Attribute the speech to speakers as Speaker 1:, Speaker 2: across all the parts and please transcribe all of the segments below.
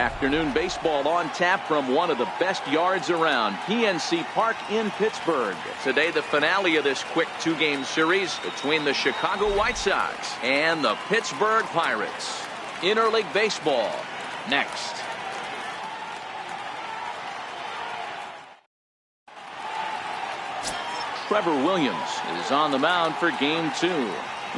Speaker 1: Afternoon baseball on tap from one of the best yards around, PNC Park in Pittsburgh. Today, the finale of this quick two-game series between the Chicago White Sox and the Pittsburgh Pirates. Interleague baseball next. Trevor Williams is on the mound for game 2.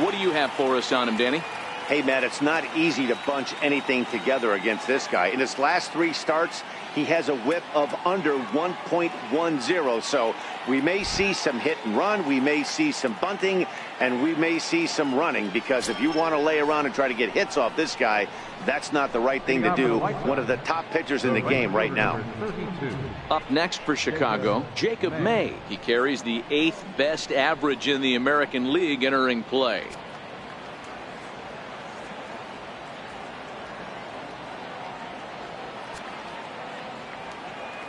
Speaker 1: What do you have for us on him, Danny?
Speaker 2: Hey, Matt, it's not easy to bunch anything together against this guy. In his last 3 starts, he has a whip of under 1.10. So we may see some hit and run, we may see some bunting, and we may see some running, because if you want to lay around and try to get hits off this guy, that's not the right thing to do. One of the top pitchers in the game right now.
Speaker 1: Up next for Chicago, Jacob May. He carries the 8th best average in the American League entering play.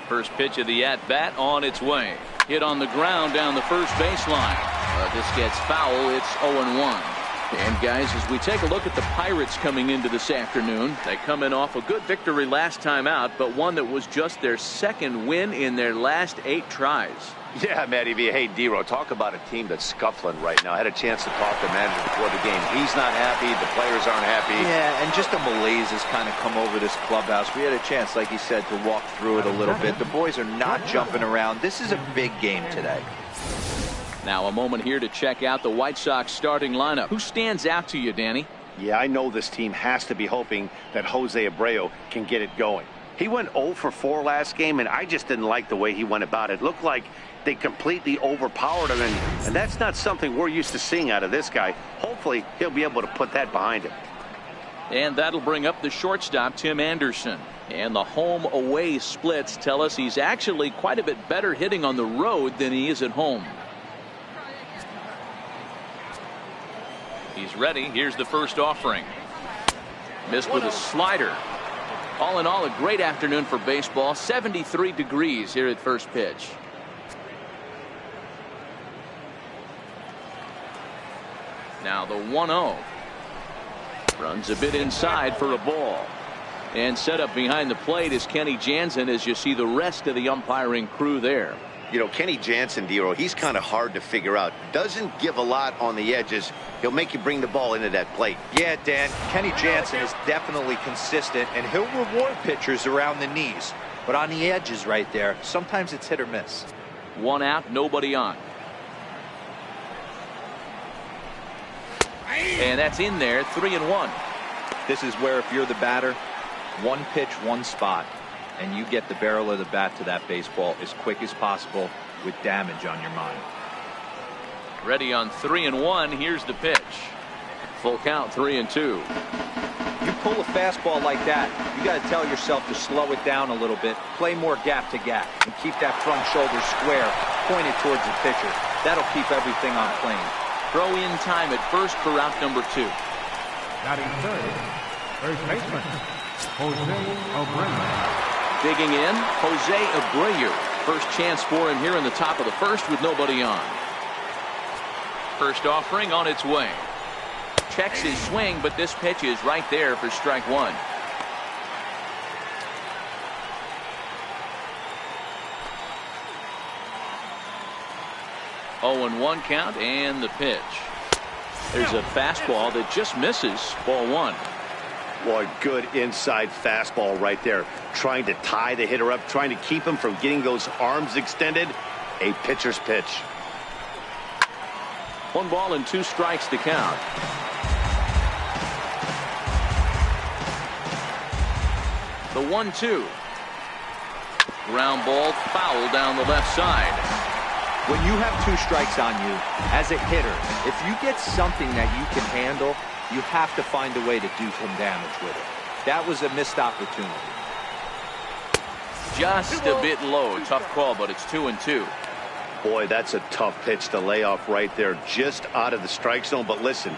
Speaker 1: First pitch of the at-bat on its way. Hit on the ground down the first baseline. But this gets foul. It's 0-1. And guys, as we take a look at the Pirates coming into this afternoon, they come in off a good victory last time out, but one that was just their 2nd win in their last 8 tries.
Speaker 2: Yeah, Matty V. Hey, D-Row, talk about a team that's scuffling right now. I had a chance to talk to the manager before the game. He's not happy. The players aren't happy.
Speaker 3: Yeah, and just a malaise has kind of come over this clubhouse. We had a chance, like you said, to walk through it a little bit. The boys are not jumping around. This is a big game today.
Speaker 1: Now a moment here to check out the White Sox starting lineup. Who stands out to you, Danny?
Speaker 2: Yeah, I know this team has to be hoping that Jose Abreu can get it going. He went 0 for 4 last game, and I just didn't like the way he went about it. It looked like they completely overpowered him, and that's not something we're used to seeing out of this guy. Hopefully, he'll be able to put that behind him.
Speaker 1: And that'll bring up the shortstop, Tim Anderson. And the home-away splits tell us he's actually quite a bit better hitting on the road than he is at home. He's ready. Here's the first offering. Missed with a slider. All in all, a great afternoon for baseball. 73 degrees here at first pitch. Now the 1-0. Runs a bit inside for a ball. And set up behind the plate is Kenny Jansen, as you see the rest of the umpiring crew there.
Speaker 2: You know, Kenny Jansen, D-Row, he's kind of hard to figure out. Doesn't give a lot on the edges. He'll make you bring the ball into that plate.
Speaker 3: Yeah, Dan, Kenny Jansen is definitely consistent, and he'll reward pitchers around the knees. But on the edges right there, sometimes it's hit or miss.
Speaker 1: 1 out, nobody on. And that's in there, 3-1.
Speaker 3: This is where, if you're the batter, 1 pitch, 1 spot, and you get the barrel of the bat to that baseball as quick as possible with damage on your mind.
Speaker 1: Ready on 3-1. Here's the pitch. Full count, 3-2.
Speaker 3: You pull a fastball like that, you got to tell yourself to slow it down a little bit, play more gap to gap, and keep that front shoulder square, pointed towards the pitcher. That'll keep everything on plane.
Speaker 1: Throw in time at first for route number 2.
Speaker 4: Batting third, first baseman, Jose Abreu.
Speaker 1: Digging in, Jose Abreu. First chance for him here in the top of the first with nobody on. First offering on its way. Checks his swing, but this pitch is right there for strike 1. Oh, and 1 count, and the pitch. There's a fastball that just misses. Ball 1.
Speaker 2: Boy, good inside fastball right there. Trying to tie the hitter up, trying to keep him from getting those arms extended. A pitcher's pitch.
Speaker 1: 1 ball and 2 strikes to count. The 1-2. Ground ball foul down the left side.
Speaker 3: When you have 2 strikes on you, as a hitter, if you get something that you can handle, you have to find a way to do some damage with it. That was a missed opportunity.
Speaker 1: Just a bit low. Tough call, but it's 2-2.
Speaker 2: Boy, that's a tough pitch to lay off right there, just out of the strike zone. But listen,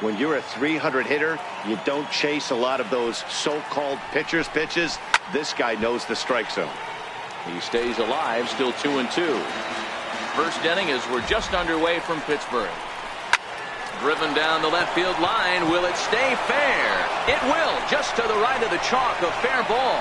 Speaker 2: when you're a 300 hitter, you don't chase a lot of those so-called pitcher's pitches. This guy knows the strike zone.
Speaker 1: He stays alive, still 2-2. First inning as we're just underway from Pittsburgh. Driven down the left field line. Will it stay fair? It will. Just to the right of the chalk. A fair ball.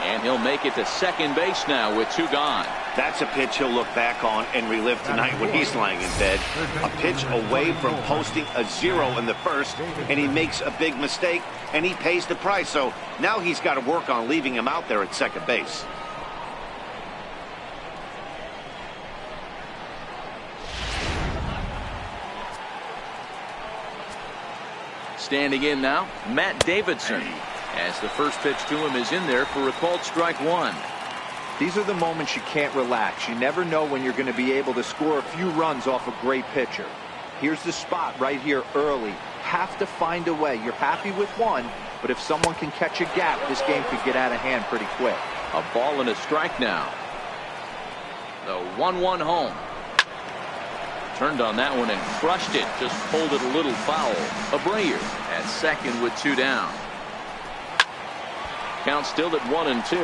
Speaker 1: And he'll make it to second base now with 2 gone.
Speaker 2: That's a pitch he'll look back on and relive tonight when he's lying in bed. A pitch away from posting a 0 in the first, and he makes a big mistake, and he pays the price. So now he's got to work on leaving him out there at second base.
Speaker 1: Standing in now, Matt Davidson, as the first pitch to him is in there for a called strike 1.
Speaker 3: These are the moments you can't relax. You never know when you're going to be able to score a few runs off a great pitcher. Here's the spot right here early. Have to find a way. You're happy with 1, but if someone can catch a gap, this game could get out of hand pretty quick.
Speaker 1: A ball and a strike now. The 1-1 home. Turned on that one and crushed it. Just pulled it a little foul. Abreu at second with 2 down. Count still at 1-2.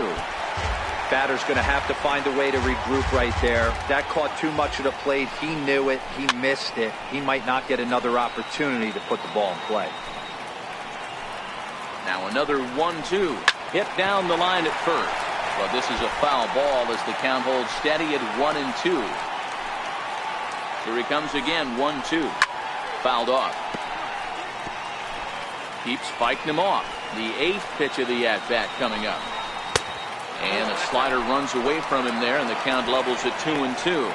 Speaker 3: Batter's going to have to find a way to regroup right there. That caught too much of the plate. He knew it. He missed it. He might not get another opportunity to put the ball in play.
Speaker 1: Now another 1-2. Hit down the line at first. Well, this is a foul ball as the count holds steady at 1-2. Here he comes again, 1-2. Fouled off. Keeps fighting him off. The 8th pitch of the at-bat coming up. And a slider runs away from him there, and the count levels at 2-2.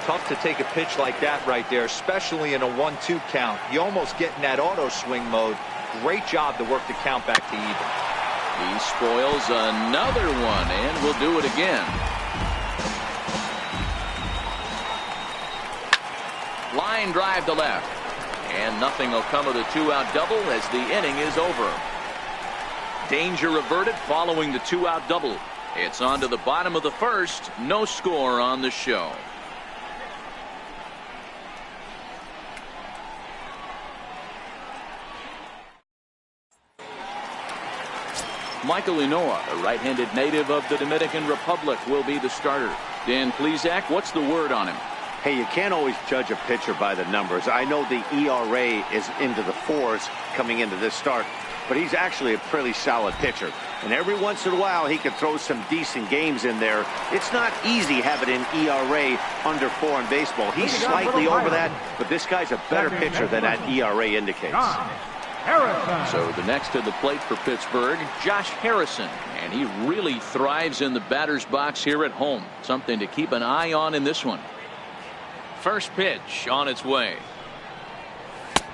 Speaker 3: Tough to take a pitch like that right there, especially in a 1-2 count. You almost get in that auto swing mode. Great job to work the count back to even.
Speaker 1: He spoils another one, and will do it again. Line drive to left. And nothing will come of the 2-out double as the inning is over. Danger averted following the 2-out double. It's on to the bottom of the first. No score on the show. Michael Inoa, a right-handed native of the Dominican Republic, will be the starter. Dan Plesac, what's the word on him?
Speaker 2: Hey, you can't always judge a pitcher by the numbers. I know the ERA is into the 4s coming into this start, but he's actually a pretty solid pitcher. And every once in a while, he can throw some decent games in there. It's not easy having an ERA under 4 in baseball. He's slightly over that, but this guy's a better pitcher than that ERA indicates.
Speaker 1: So the next to the plate for Pittsburgh, Josh Harrison. And he really thrives in the batter's box here at home. Something to keep an eye on in this one. First pitch on its way.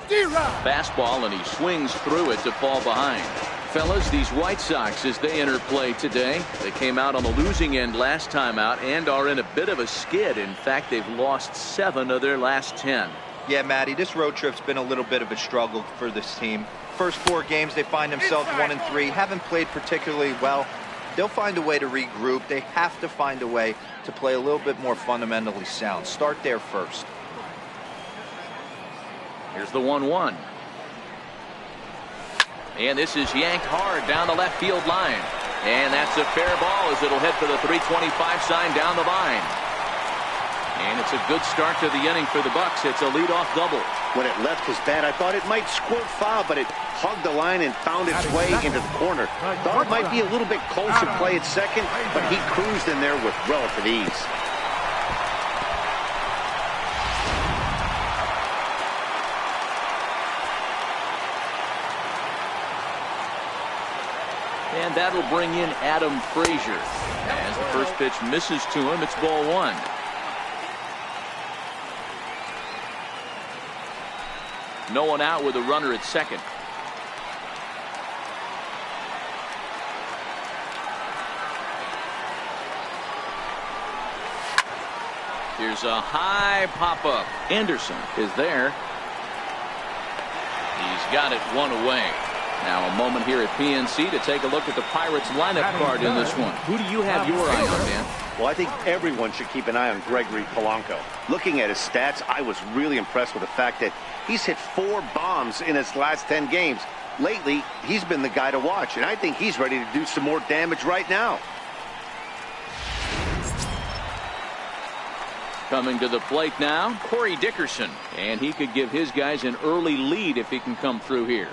Speaker 1: Fastball, and he swings through it to fall behind. Fellas, these White Sox, as they enter play today, they came out on the losing end last time out and are in a bit of a skid. In fact, they've lost 7 of their last 10.
Speaker 3: Yeah, Matty, this road trip's been a little bit of a struggle for this team. First 4 games, they find themselves 1-3, haven't played particularly well. They'll find a way to regroup. They have to find a way to play a little bit more fundamentally sound. Start there first.
Speaker 1: Here's the 1-1. And this is yanked hard down the left field line. And that's a fair ball as it'll head for the 325 sign down the line. And it's a good start to the inning for the Bucks. It's a leadoff double.
Speaker 2: When it left his bat, I thought it might squirt foul, but it hugged the line and found its way into the corner. Thought it might be a little bit closer play at second, but he cruised in there with relative ease.
Speaker 1: And that'll bring in Adam Frazier. As the first pitch misses to him, it's ball 1. No one out with a runner at second. Here's a high pop-up. Anderson is there. He's got it 1 away. Now a moment here at PNC to take a look at the Pirates lineup card in this one. Who do you have your eye on, Dan?
Speaker 2: Well, I think everyone should keep an eye on Gregory Polanco. Looking at his stats, I was really impressed with the fact that he's hit 4 bombs in his last 10 games. Lately, he's been the guy to watch, and I think he's ready to do some more damage right now.
Speaker 1: Coming to the plate now, Corey Dickerson. And he could give his guys an early lead if he can come through here.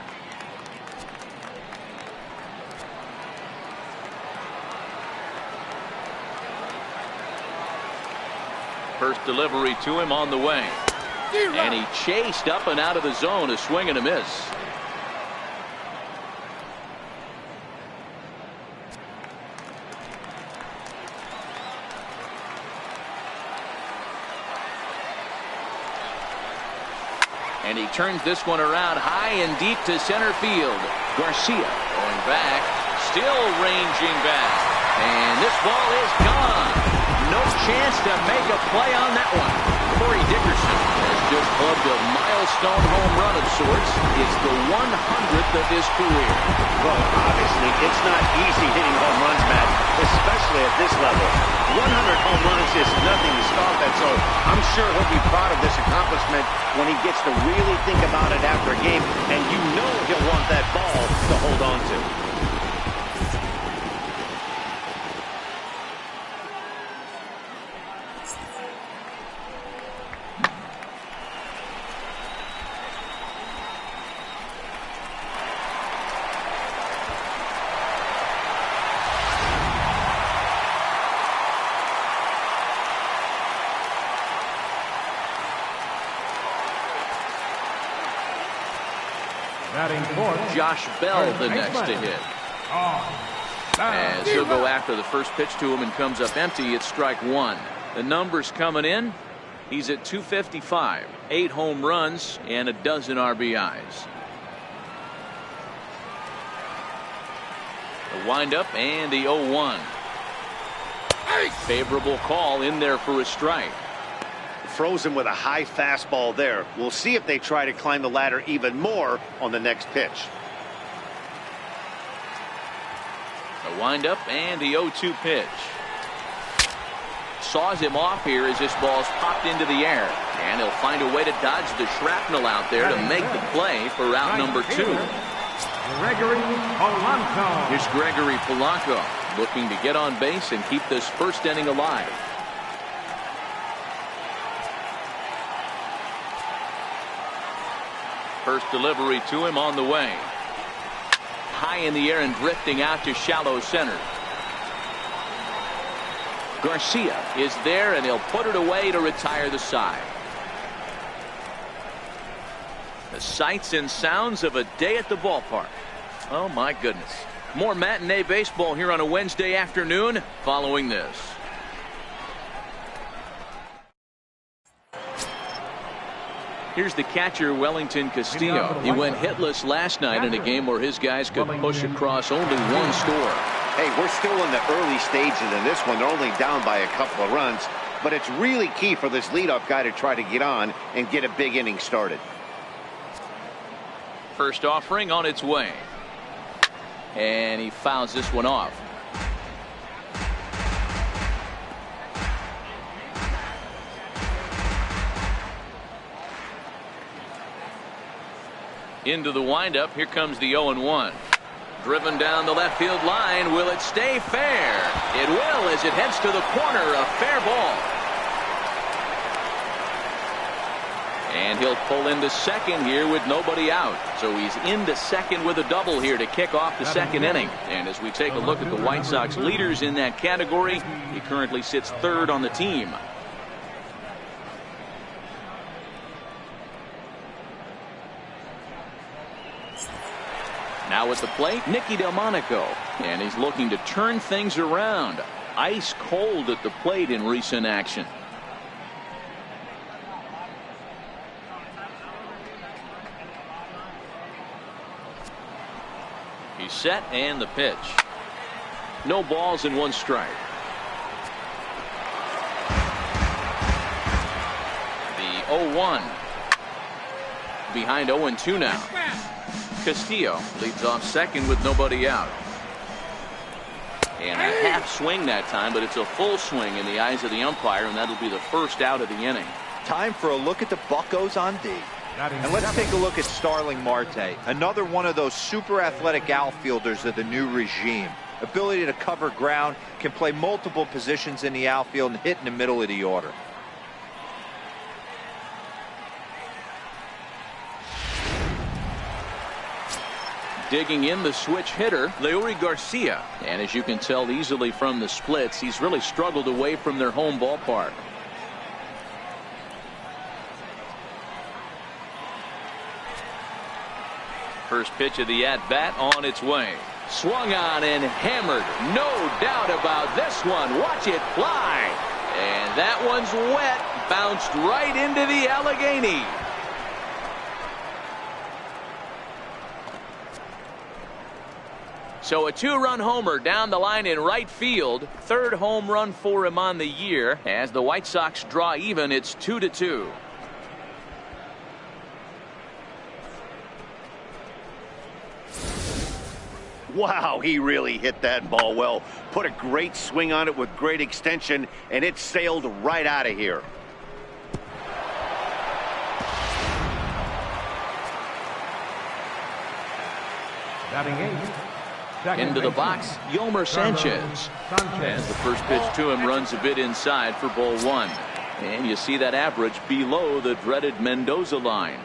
Speaker 1: First delivery to him on the way. And he chased up and out of the zone, a swing and a miss. And he turns this one around high and deep to center field. Garcia going back, still ranging back. And this ball is gone. No chance to make a play on that one. Corey Dickerson has just plugged a milestone home run of sorts. It's the 100th of his career.
Speaker 2: Well, obviously, it's not easy hitting home runs, Matt, especially at this level. 100 home runs is nothing to scoff at, so I'm sure he'll be proud of this accomplishment when he gets to really think about it after a game, and you know he'll want that ball to hold on to.
Speaker 1: Josh Bell the next to hit. As he'll go after the first pitch to him and comes up empty. It's strike one. The numbers coming in. He's at 255, 8 home runs and a dozen RBIs. The windup and the 0-1. Favorable call in there for a strike.
Speaker 2: Frozen with a high fastball there. We'll see if they try to climb the ladder even more on the next pitch.
Speaker 1: The windup and the 0-2 pitch. Saws him off here as this ball's popped into the air. And he'll find a way to dodge the shrapnel out there to make the play for route number 2.
Speaker 4: Gregory Polanco.
Speaker 1: Here's Gregory Polanco looking to get on base and keep this first inning alive. First delivery to him on the way. High in the air and drifting out to shallow center. Garcia is there and he'll put it away to retire the side. The sights and sounds of a day at the ballpark. Oh my goodness. More matinee baseball here on a Wednesday afternoon following this. Here's the catcher, Wellington Castillo. He went hitless last night in a game where his guys could push across only one score.
Speaker 2: Hey, we're still in the early stages in this one. They're only down by a couple of runs, but it's really key for this leadoff guy to try to get on and get a big inning started.
Speaker 1: First offering on its way. And he fouls this one off. Into the windup. Here comes the 0-1. Driven down the left field line. Will it stay fair? It will as it heads to the corner. A fair ball. And he'll pull into second here with nobody out. So he's into second with a double here to kick off the second inning. And as we take a look at the White Sox leaders in that category, he currently sits third on the team. Now at the plate, Nicky Delmonico, and he's looking to turn things around. Ice cold at the plate in recent action. He's set and the pitch. No balls and one strike. The 0-1. Behind 0-2 now. Castillo leads off second with nobody out. And a half swing that time, but it's a full swing in the eyes of the umpire, and that'll be the first out of the inning.
Speaker 3: Time for a look at the Buccos on D. And let's take a look at Starling Marte, another one of those super athletic outfielders of the new regime. Ability to cover ground, can play multiple positions in the outfield and hit in the middle of the order.
Speaker 1: digging in the switch hitter, Leury Garcia. And as you can tell easily from the splits, he's really struggled away from their home ballpark. First pitch of the at-bat on its way. Swung on and hammered. No doubt about this one. Watch it fly. And that one's wet. Bounced right into the Allegheny. So a two-run homer down the line in right field. Third home run for him on the year. As the White Sox draw even, it's 2-2.
Speaker 2: Wow, he really hit that ball well. Put a great swing on it with great extension, and it sailed right out of here.
Speaker 4: Batting eighth.
Speaker 1: Into the box, Yolmer Sanchez. As the first pitch to him runs a bit inside for ball one. And you see that average below the dreaded Mendoza line.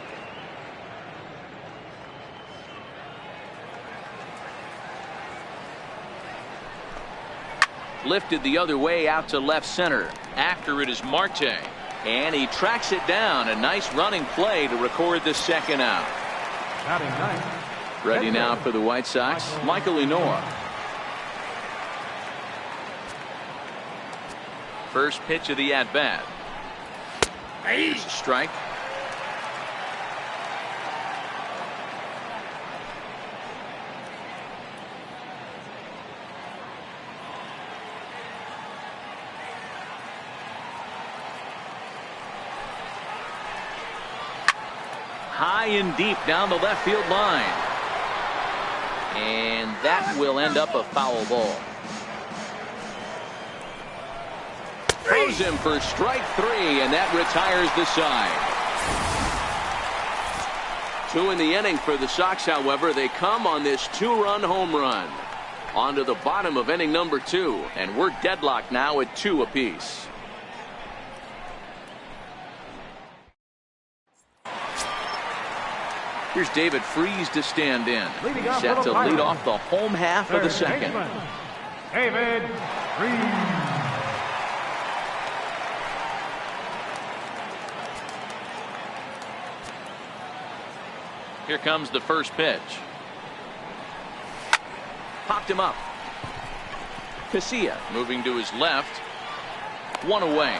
Speaker 1: Lifted the other way out to left center. After it is Marte. And he tracks it down. A nice running play to record the second out.
Speaker 4: Batting ninth.
Speaker 1: Ready now for the White Sox, Michael Enoa. First pitch of the at-bat. There's a strike. High and deep down the left field line. And that will end up a foul ball. Throws him for strike three, and that retires the side. Two in the inning for the Sox, however. They come on this two-run home run. On to the bottom of inning number two, and we're deadlocked now at 2 apiece. Here's David Freese to stand in. Set to lead off the home half of the second.
Speaker 4: David Freese.
Speaker 1: Here comes the first pitch. Popped him up. Casilla moving to his left. One away.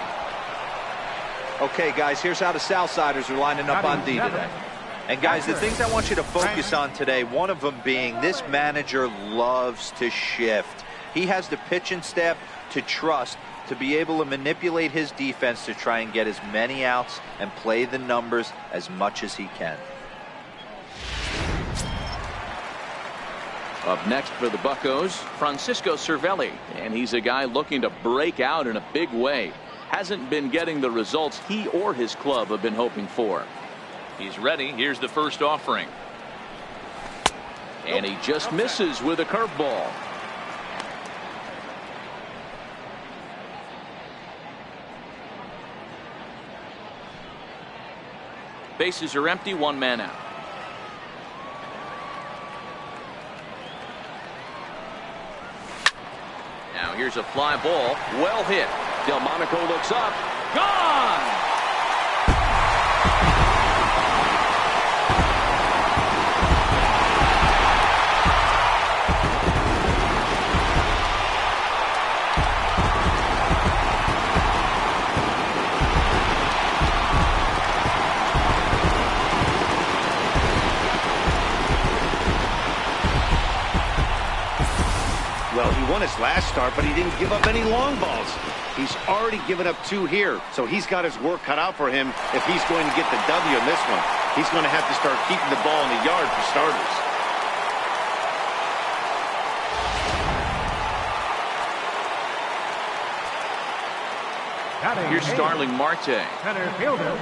Speaker 3: Okay, guys, here's how the Southsiders are lining up on D today. And guys, the things I want you to focus on today, one of them being this manager loves to shift. He has the pitching staff to trust to be able to manipulate his defense to try and get as many outs and play the numbers as much as he can.
Speaker 1: Up next for the Buccos, Francisco Cervelli. And he's a guy looking to break out in a big way. Hasn't been getting the results he or his club have been hoping for. He's ready. Here's the first offering. And he just misses with a curveball. Bases are empty, one man out. Now here's a fly ball. Well hit. Delmonico looks up. Gone!
Speaker 2: Well, he won his last start, but he didn't give up any long balls. He's already given up 2 here, so he's got his work cut out for him if he's going to get the W in this one. He's going to have to start keeping the ball in the yard for starters.
Speaker 1: Here's Starling Marte.
Speaker 4: Center fielder.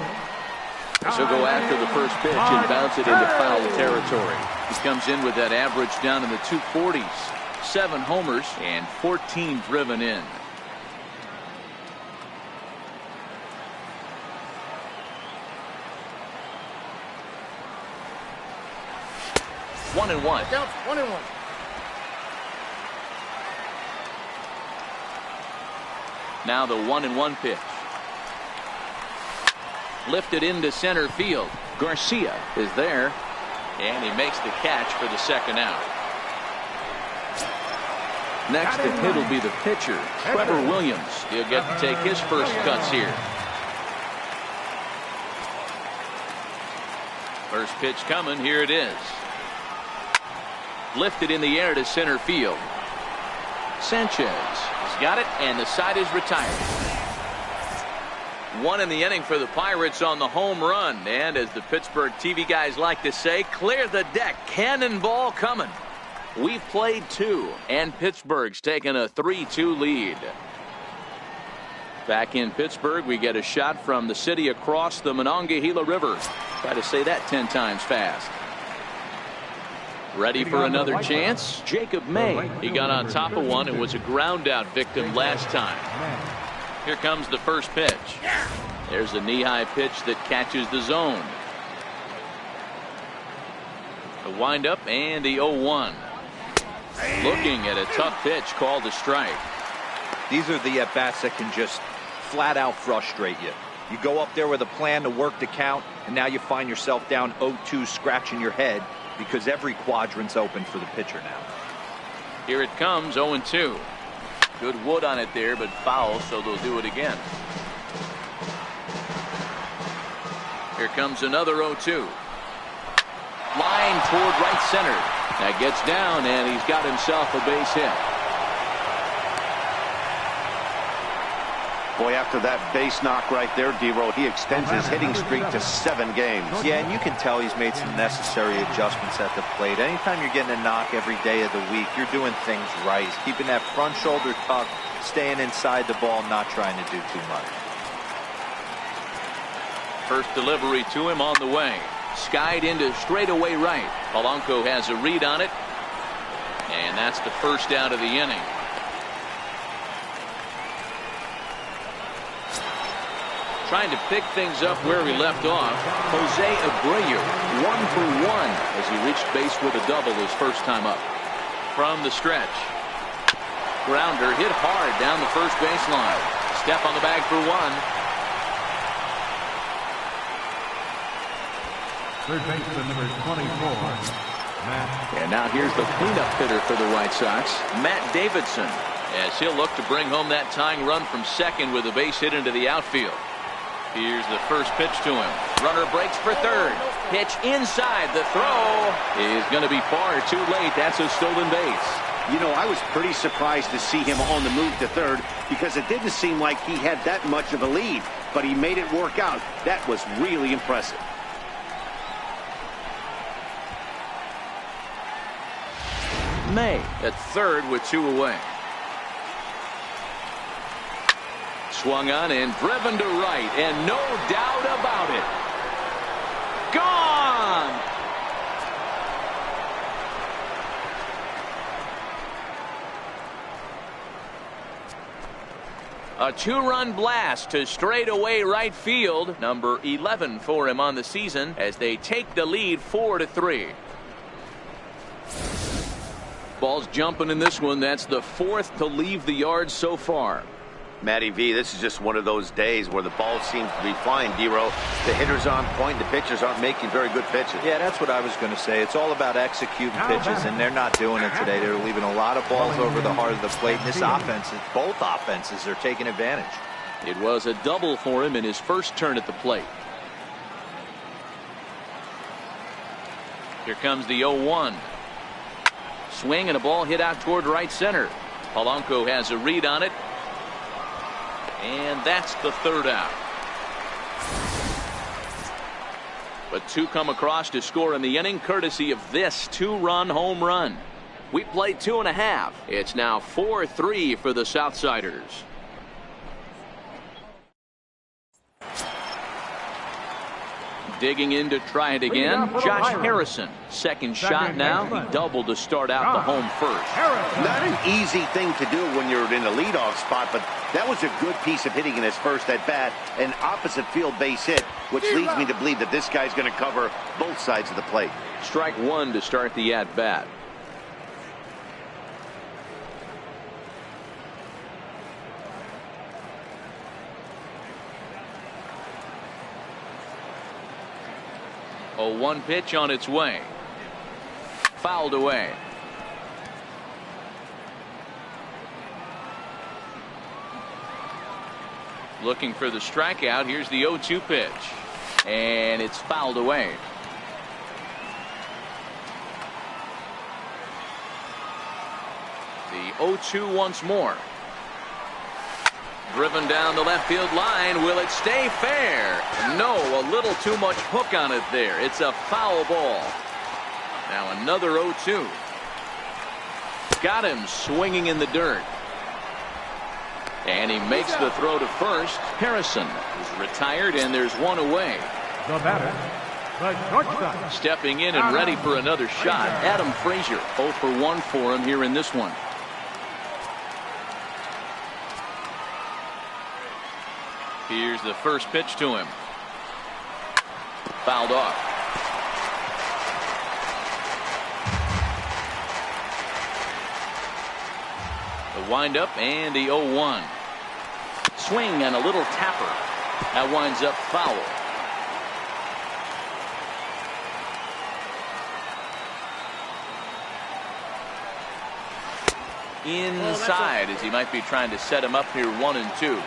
Speaker 1: So go after the first pitch and bounce it into foul territory. He comes in with that average down in the 240s. 7 homers and 14 driven in. 1-1.
Speaker 5: Counts 1-1.
Speaker 1: Now the 1-1 pitch. Lifted into center field. Garcia is there, and he makes the catch for the second out. Next to hit will be the pitcher, Trevor Williams. He'll get to take his first cuts here. First pitch coming. Here it is. Lifted in the air to center field. Sanchez has got it, and the side is retired. One in the inning for the Pirates on the home run. And as the Pittsburgh TV guys like to say, clear the deck. Cannonball coming. We've played 2, and Pittsburgh's taken a 3-2 lead. Back in Pittsburgh, we get a shot from the city across the Monongahela River. Try to say that 10 times fast. Ready for another chance? Jacob May. He got on top of one and was a ground out victim last time. Here comes the first pitch. There's a knee-high pitch that catches the zone. The windup and the 0-1. Looking at a tough pitch called a strike.
Speaker 3: These are the at-bats that can just flat out frustrate you. You go up there with a plan to work the count, and now you find yourself down 0-2 scratching your head because every quadrant's open for the pitcher now.
Speaker 1: Here it comes, 0-2. Good wood on it there, but foul, so they'll do it again. Here comes another 0-2. Line toward right center. That gets down, and he's got himself a base hit.
Speaker 2: Boy, after that base knock right there, D-Row, he extends his hitting streak to 7 games.
Speaker 3: Yeah, and you can tell he's made some necessary adjustments at the plate. Anytime you're getting a knock every day of the week, you're doing things right. Keeping that front shoulder tucked, staying inside the ball, not trying to do too much.
Speaker 1: First delivery to him on the way. Skied into straightaway right. Polanco has a read on it, and that's the first out of the inning. Trying to pick things up where he left off. Jose Abreu, 1 for 1 as he reached base with a double his first time up. From the stretch. Grounder hit hard down the first baseline. Step on the bag for 1.
Speaker 4: Third baseman number 24, Matt.
Speaker 1: And now here's the cleanup hitter for the White Sox, Matt Davidson, as he'll look to bring home that tying run from second with a base hit into the outfield. Here's the first pitch to him. Runner breaks for third. Pitch inside. The throw is going to be far too late. That's a stolen base.
Speaker 2: You know, I was pretty surprised to see him on the move to third because it didn't seem like he had that much of a lead, but he made it work out. That was really impressive.
Speaker 1: May at third with 2 away. Swung on and driven to right, and no doubt about it. Gone! A 2-run blast to straightaway right field. Number 11 for him on the season as they take the lead 4-3. Ball's jumping in this one. That's the 4th to leave the yard so far.
Speaker 2: Matty V, this is just one of those days where the ball seems to be flying, D-Row. The hitter's on point. The pitchers aren't making very good pitches.
Speaker 3: Yeah, that's what I was going to say. It's all about executing pitches, and they're not doing it today. They're leaving a lot of balls over the heart of the plate. And this offense, both offenses are taking advantage.
Speaker 1: It was a double for him in his first turn at the plate. Here comes the 0-1. Swing and a ball hit out toward right center. Polanco has a read on it. And that's the third out. But 2 come across to score in the inning, courtesy of this 2-run home run. We played 2.5. It's now 4-3 for the Southsiders. Digging in to try it again, Josh Harrison. Second shot now. He doubled to start out the home first.
Speaker 2: Not an easy thing to do when you're in a leadoff spot, but that was a good piece of hitting in his first at bat. An opposite field base hit, which leads me to believe that this guy's going to cover both sides of the plate.
Speaker 1: Strike one to start the at bat. A 1 pitch on its way. Fouled away. Looking for the strikeout. Here's the 0-2 pitch. And it's fouled away. The 0-2 once more. Driven down the left field line. Will it stay fair? No, a little too much hook on it there. It's a foul ball. Now another 0-2. Got him swinging in the dirt. And he makes the throw to first. Harrison is retired, and there's one away.
Speaker 4: The batter, the shortstop.
Speaker 1: Stepping in and ready for another shot, Adam Frazier. 0 for 1 for him here in this one. Here's the first pitch to him. Fouled off. The windup and the 0-1. Swing and a little tapper. That winds up foul. Inside as he might be trying to set him up here 1-2.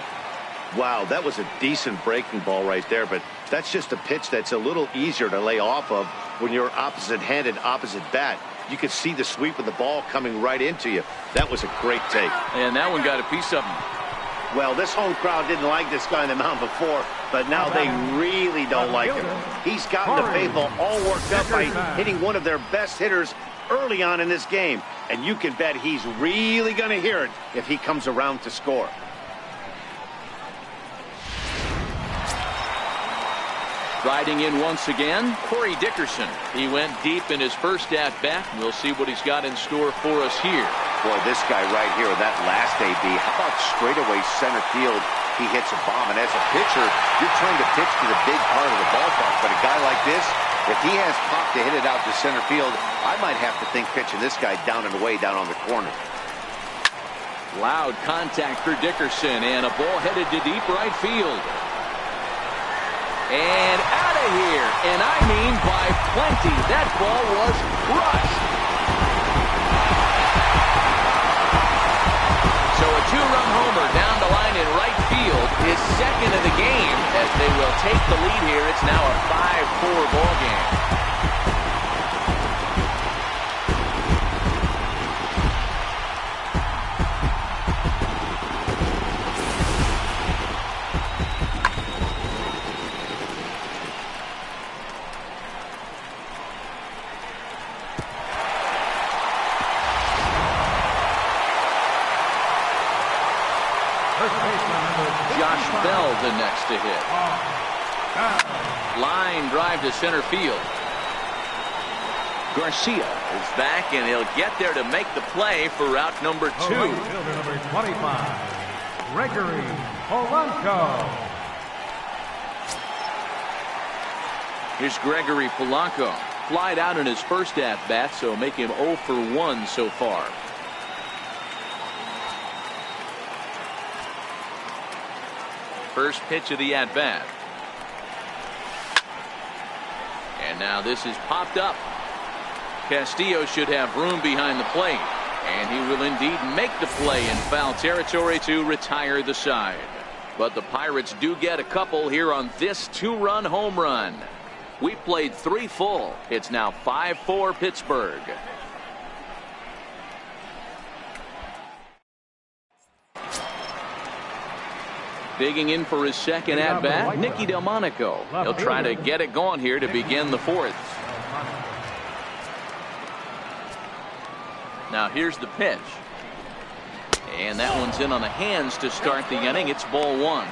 Speaker 2: Wow, that was a decent breaking ball right there, but that's just a pitch that's a little easier to lay off of when you're opposite-handed, opposite bat. You could see the sweep of the ball coming right into you. That was a great take.
Speaker 1: And that one got a piece of him.
Speaker 2: Well, this home crowd didn't like this guy on the mound before, but now they really don't like him. He's gotten the faithful all worked up by hitting one of their best hitters early on in this game, and you can bet he's really going to hear it if he comes around to score.
Speaker 1: Riding in once again, Corey Dickerson. He went deep in his first at-bat. We'll see what he's got in store for us here.
Speaker 2: Boy, this guy right here, that last AB, how about straightaway center field? He hits a bomb, and as a pitcher, you're trying to pitch to the big part of the ballpark, but a guy like this, if he has pop to hit it out to center field, I might have to think pitching this guy down and away down on the corner.
Speaker 1: Loud contact for Dickerson, and a ball headed to deep right field. And out of here, and I mean by plenty. That ball was crushed. So a two-run homer down the line in right field, his second of the game, as they will take the lead here. It's now a 5-4 ball game. The next to hit. Line drive to center field. Garcia is back, and he'll get there to make the play for route number 2.
Speaker 4: Fielder number 25, Gregory Polanco.
Speaker 1: Here's Gregory Polanco. Flied out in his first at-bat, so make him 0 for 1 so far. First pitch of the at-bat. And now this is popped up. Castillo should have room behind the plate. And he will indeed make the play in foul territory to retire the side. But the Pirates do get a couple here on this two-run home run. We played 3 full. It's now 5-4 Pittsburgh. Digging in for his second at-bat, Nicky Delmonico. He'll try to get it going here to begin the 4th. Now here's the pitch. And that one's in on the hands to start the inning. It's ball 1.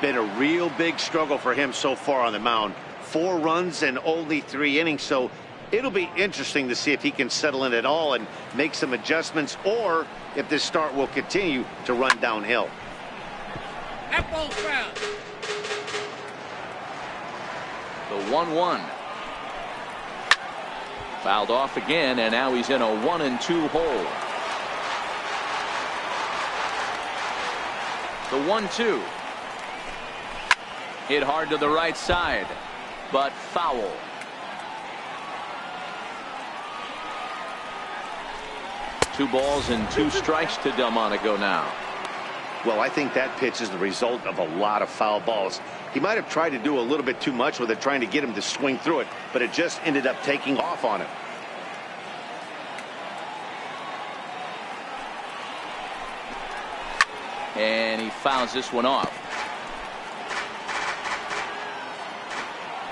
Speaker 2: Been a real big struggle for him so far on the mound. 4 runs and only 3 innings, so it'll be interesting to see if he can settle in at all and make some adjustments, or if this start will continue to run downhill.
Speaker 5: That ball's foul.
Speaker 1: The 1-1. Fouled off again, and now he's in a 1-2 hole. The 1-2. Hit hard to the right side, but foul. Two balls and 2 strikes to Delmonico now.
Speaker 2: Well, I think that pitch is the result of a lot of foul balls. He might have tried to do a little bit too much with it, trying to get him to swing through it, but it just ended up taking off on him.
Speaker 1: And he fouls this one off.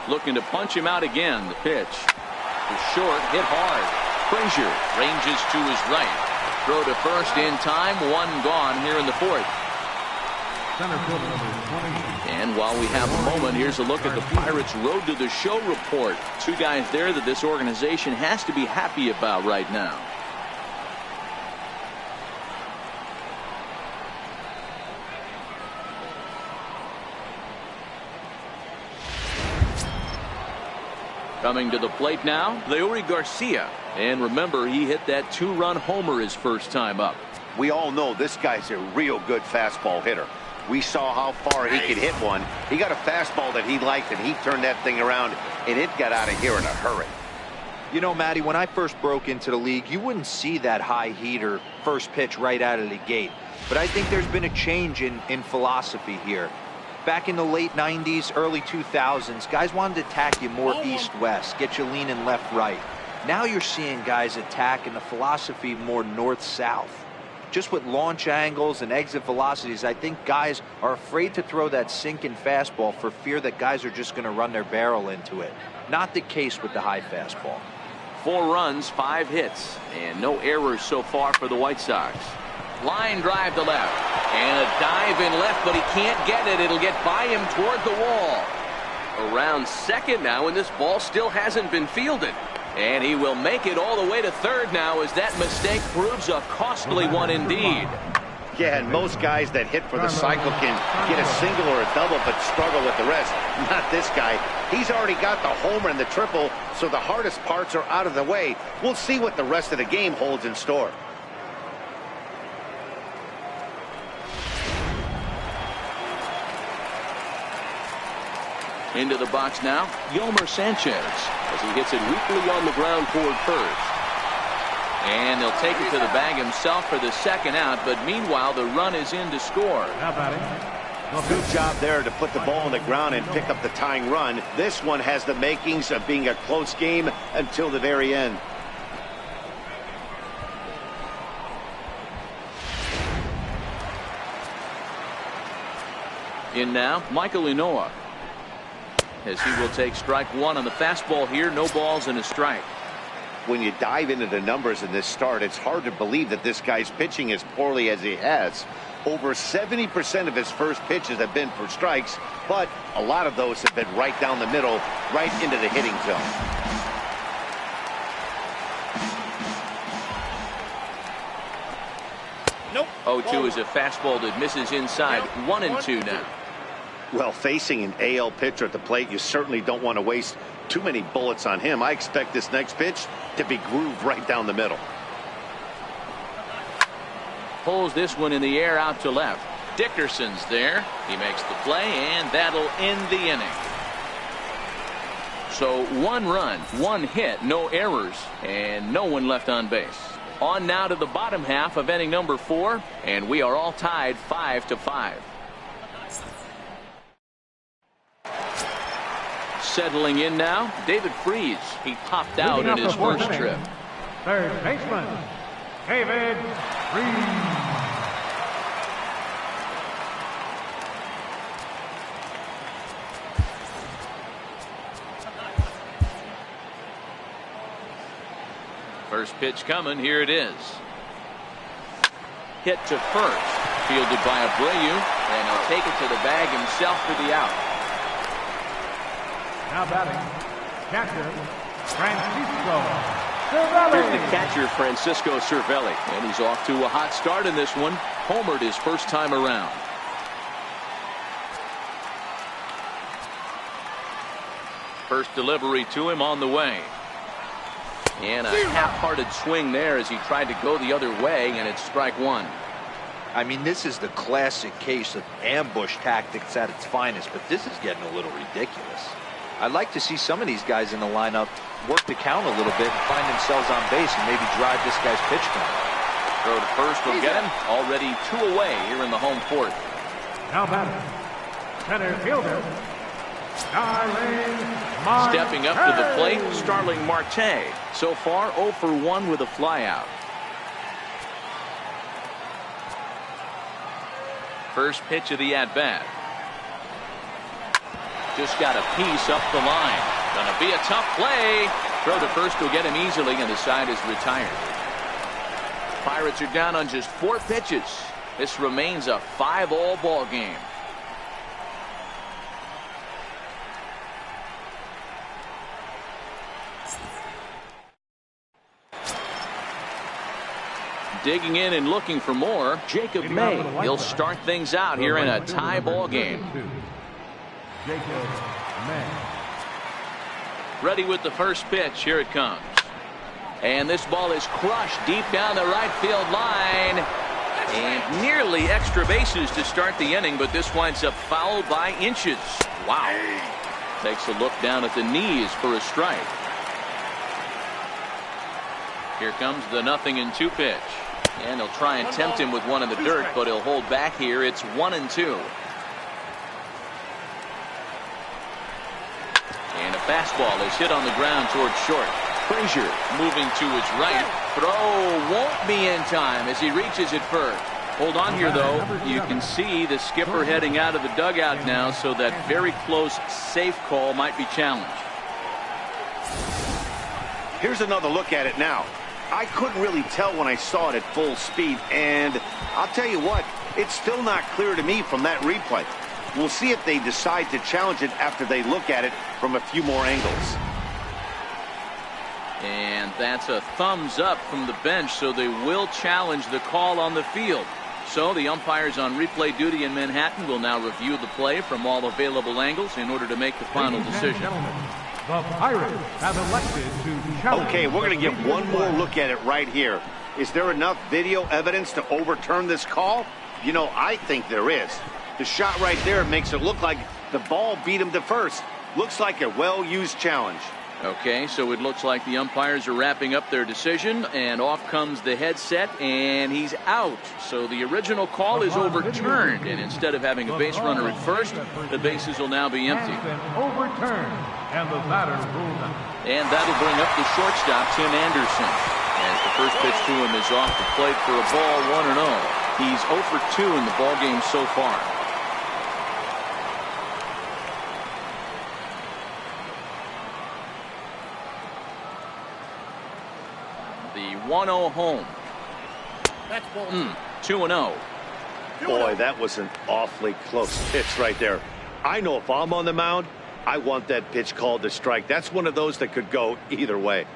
Speaker 1: Looking to punch him out again. The pitch is short, hit hard. Frazier ranges to his right. Throw to first in time. 1 gone here in the 4th. And while we have a moment, here's a look at the Pirates' Road to the Show report. 2 guys there that this organization has to be happy about right now. Coming to the plate now, Leury Garcia. And remember, he hit that 2-run homer his first time up.
Speaker 2: We all know this guy's a real good fastball hitter. We saw how far he could hit one. He got a fastball that he liked, and he turned that thing around, and it got out of here in a hurry.
Speaker 3: You know, Matty, when I first broke into the league, you wouldn't see that high heater first pitch right out of the gate. But I think there's been a change in philosophy here. Back in the late 90s, early 2000s, guys wanted to attack you more east-west, get you leaning left-right. Now you're seeing guys attack in the philosophy more north-south. Just with launch angles and exit velocities, I think guys are afraid to throw that sinking fastball for fear that guys are just going to run their barrel into it. Not the case with the high fastball.
Speaker 1: 4 runs, 5 hits, and no errors so far for the White Sox. Line drive to left, and a dive in left, but he can't get it. It'll get by him toward the wall. Around second now, and this ball still hasn't been fielded. And he will make it all the way to third now, as that mistake proves a costly one indeed.
Speaker 2: Yeah, and most guys that hit for the cycle can get a single or a double, but struggle with the rest. Not this guy. He's already got the homer and the triple, so the hardest parts are out of the way. We'll see what the rest of the game holds in store.
Speaker 1: Into the box now, Yolmer Sanchez, as he hits it weakly on the ground toward first. And he'll take it to the bag himself for the second out, but meanwhile the run is in to score.
Speaker 2: Good job there to put the ball on the ground and pick up the tying run. This one has the makings of being a close game until the very end.
Speaker 1: In now, Michael Inoa, as he will take strike 1 on the fastball here. No balls and a strike.
Speaker 2: When you dive into the numbers in this start, it's hard to believe that this guy's pitching as poorly as he has. Over 70% of his first pitches have been for strikes, but a lot of those have been right down the middle, right into the hitting zone.
Speaker 5: Nope.
Speaker 1: 0-2 is a fastball that misses inside. 1-2 now.
Speaker 2: Well, facing an AL pitcher at the plate, you certainly don't want to waste too many bullets on him. I expect this next pitch to be grooved right down the middle.
Speaker 1: Pulls this one in the air out to left. Dickerson's there. He makes the play, and that'll end the inning. So 1 run, 1 hit, no errors, and no one left on base. On now to the bottom half of inning number 4, and we are all tied 5-5. Settling in now, David Freese. He popped out in his first trip.
Speaker 4: Third baseman, David Freese.
Speaker 1: First pitch coming. Here it is. Hit to first. Fielded by Abreu, and he'll take it to the bag himself for the out.
Speaker 4: Now batting, catcher, Francisco Cervelli.
Speaker 1: Here's the catcher, Francisco Cervelli. And he's off to a hot start in this one. Homered his first time around. First delivery to him on the way. And a half-hearted swing there as he tried to go the other way, and it's strike one.
Speaker 3: I mean, this is the classic case of ambush tactics at its finest, but this is getting a little ridiculous. I'd like to see some of these guys in the lineup work the count a little bit and find themselves on base and maybe drive this guy's pitch count.
Speaker 1: Throw to first will get him. Already 2 away here in the home fourth.
Speaker 4: Now batting, center fielder, Starling Marte.
Speaker 1: Stepping up to the plate, Starling Marte. So far 0 for 1 with a flyout. First pitch of the at-bat. Just got a piece up the line. Gonna be a tough play. Throw to first will get him easily, and the side is retired. Pirates are down on just 4 pitches. This remains a 5-all ball game. Digging in and looking for more, Jacob May. He'll start things out here in a tie ball game.
Speaker 4: Jacob May.
Speaker 1: Ready with the first pitch. Here it comes. And this ball is crushed deep down the right field line. And nearly extra bases to start the inning, but this winds up foul by inches. Wow. Takes a look down at the knees for a strike. Here comes the 0-2 pitch. And he'll try and tempt him with one in the dirt, but he'll hold back here. It's 1-2. And a fastball is hit on the ground towards short. Frazier moving to his right. Throw won't be in time as he reaches it first. Hold on here, though. You can see the skipper heading out of the dugout now, so that very close safe call might be challenged.
Speaker 2: Here's another look at it now. I couldn't really tell when I saw it at full speed, and I'll tell you what, it's still not clear to me from that replay. We'll see if they decide to challenge it after they look at it from a few more angles.
Speaker 1: And that's a thumbs up from the bench, so they will challenge the call on the field. So the umpires on replay duty in Manhattan will now review the play from all available angles in order to make the final decision.
Speaker 4: The Pirates have elected to challenge.
Speaker 2: Okay, we're going to get one more look at it right here. Is there enough video evidence to overturn this call? You know, I think there is. The shot right there makes it look like the ball beat him to first. Looks like a well-used challenge.
Speaker 1: Okay, so it looks like the umpires are wrapping up their decision, and off comes the headset, and he's out. So the original call is overturned, and instead of having a base runner at first, the bases will now be empty.
Speaker 4: Overturned, and the batter ruled out.
Speaker 1: And that'll bring up the shortstop, Tim Anderson. As the first pitch to him is off the plate for a ball, 1-0. He's 0 for 2 in the ball game so far. The 1-0 home.
Speaker 5: That's ball
Speaker 1: 2-0.
Speaker 2: Boy, that was an awfully close pitch right there. I know if I'm on the mound, I want that pitch called a strike. That's one of those that could go either way.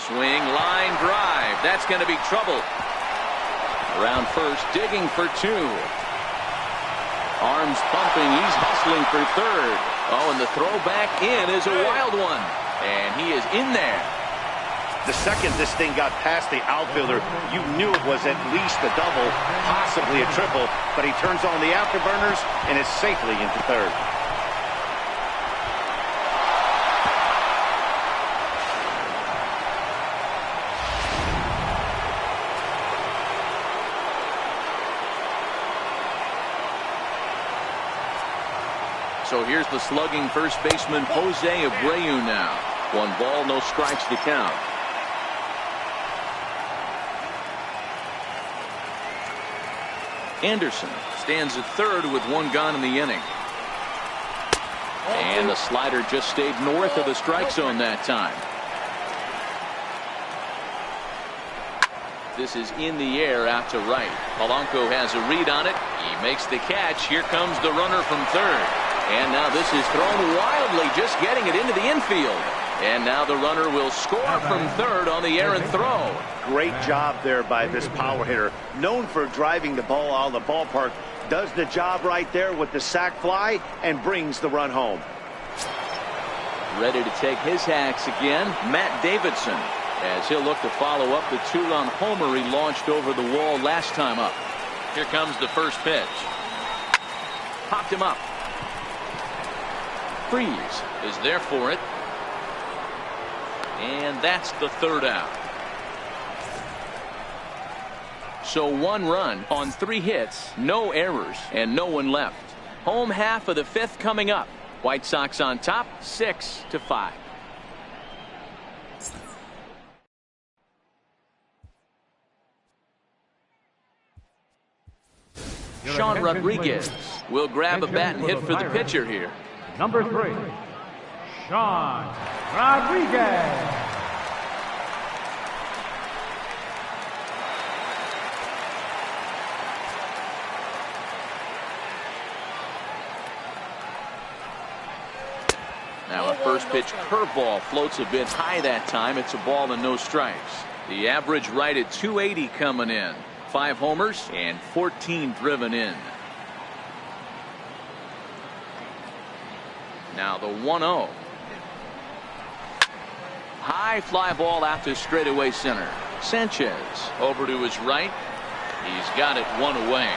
Speaker 1: Swing, line, drive. That's going to be trouble. Around first, digging for 2. Arms pumping. He's hustling for third. Oh, and the throw back in is a wild one. And he is in there.
Speaker 2: The second this thing got past the outfielder, you knew it was at least a double, possibly a triple, but he turns on the afterburners and is safely into third.
Speaker 1: So here's the slugging first baseman Jose Abreu now. 1 ball, no strikes to count. Anderson stands at third with 1 gone in the inning. And the slider just stayed north of the strike zone that time. This is in the air out to right. Polanco has a read on it. He makes the catch. Here comes the runner from third. And now this is thrown wildly, just getting it into the infield. And now the runner will score from third on the errant throw.
Speaker 2: Great job there by this power hitter. Known for driving the ball out of the ballpark. Does the job right there with the sac fly and brings the run home.
Speaker 1: Ready to take his hacks again, Matt Davidson, as he'll look to follow up the two-run homer he launched over the wall last time up. Here comes the first pitch. Popped him up. Freeze is there for it. And that's the third out. So 1 run on 3 hits, no errors, and no one left. Home half of the 5th coming up. White Sox on top, 6-5. Sean Rodriguez will grab a bat and hit for the pitcher here.
Speaker 4: Number 3, Sean Rodriguez.
Speaker 1: Now a first pitch curveball floats a bit high that time. It's a ball and no strikes. The average right at 280 coming in. 5 homers and 14 driven in. Now the 1-0. High fly ball out to straightaway center. Sanchez over to his right. He's got it 1 away.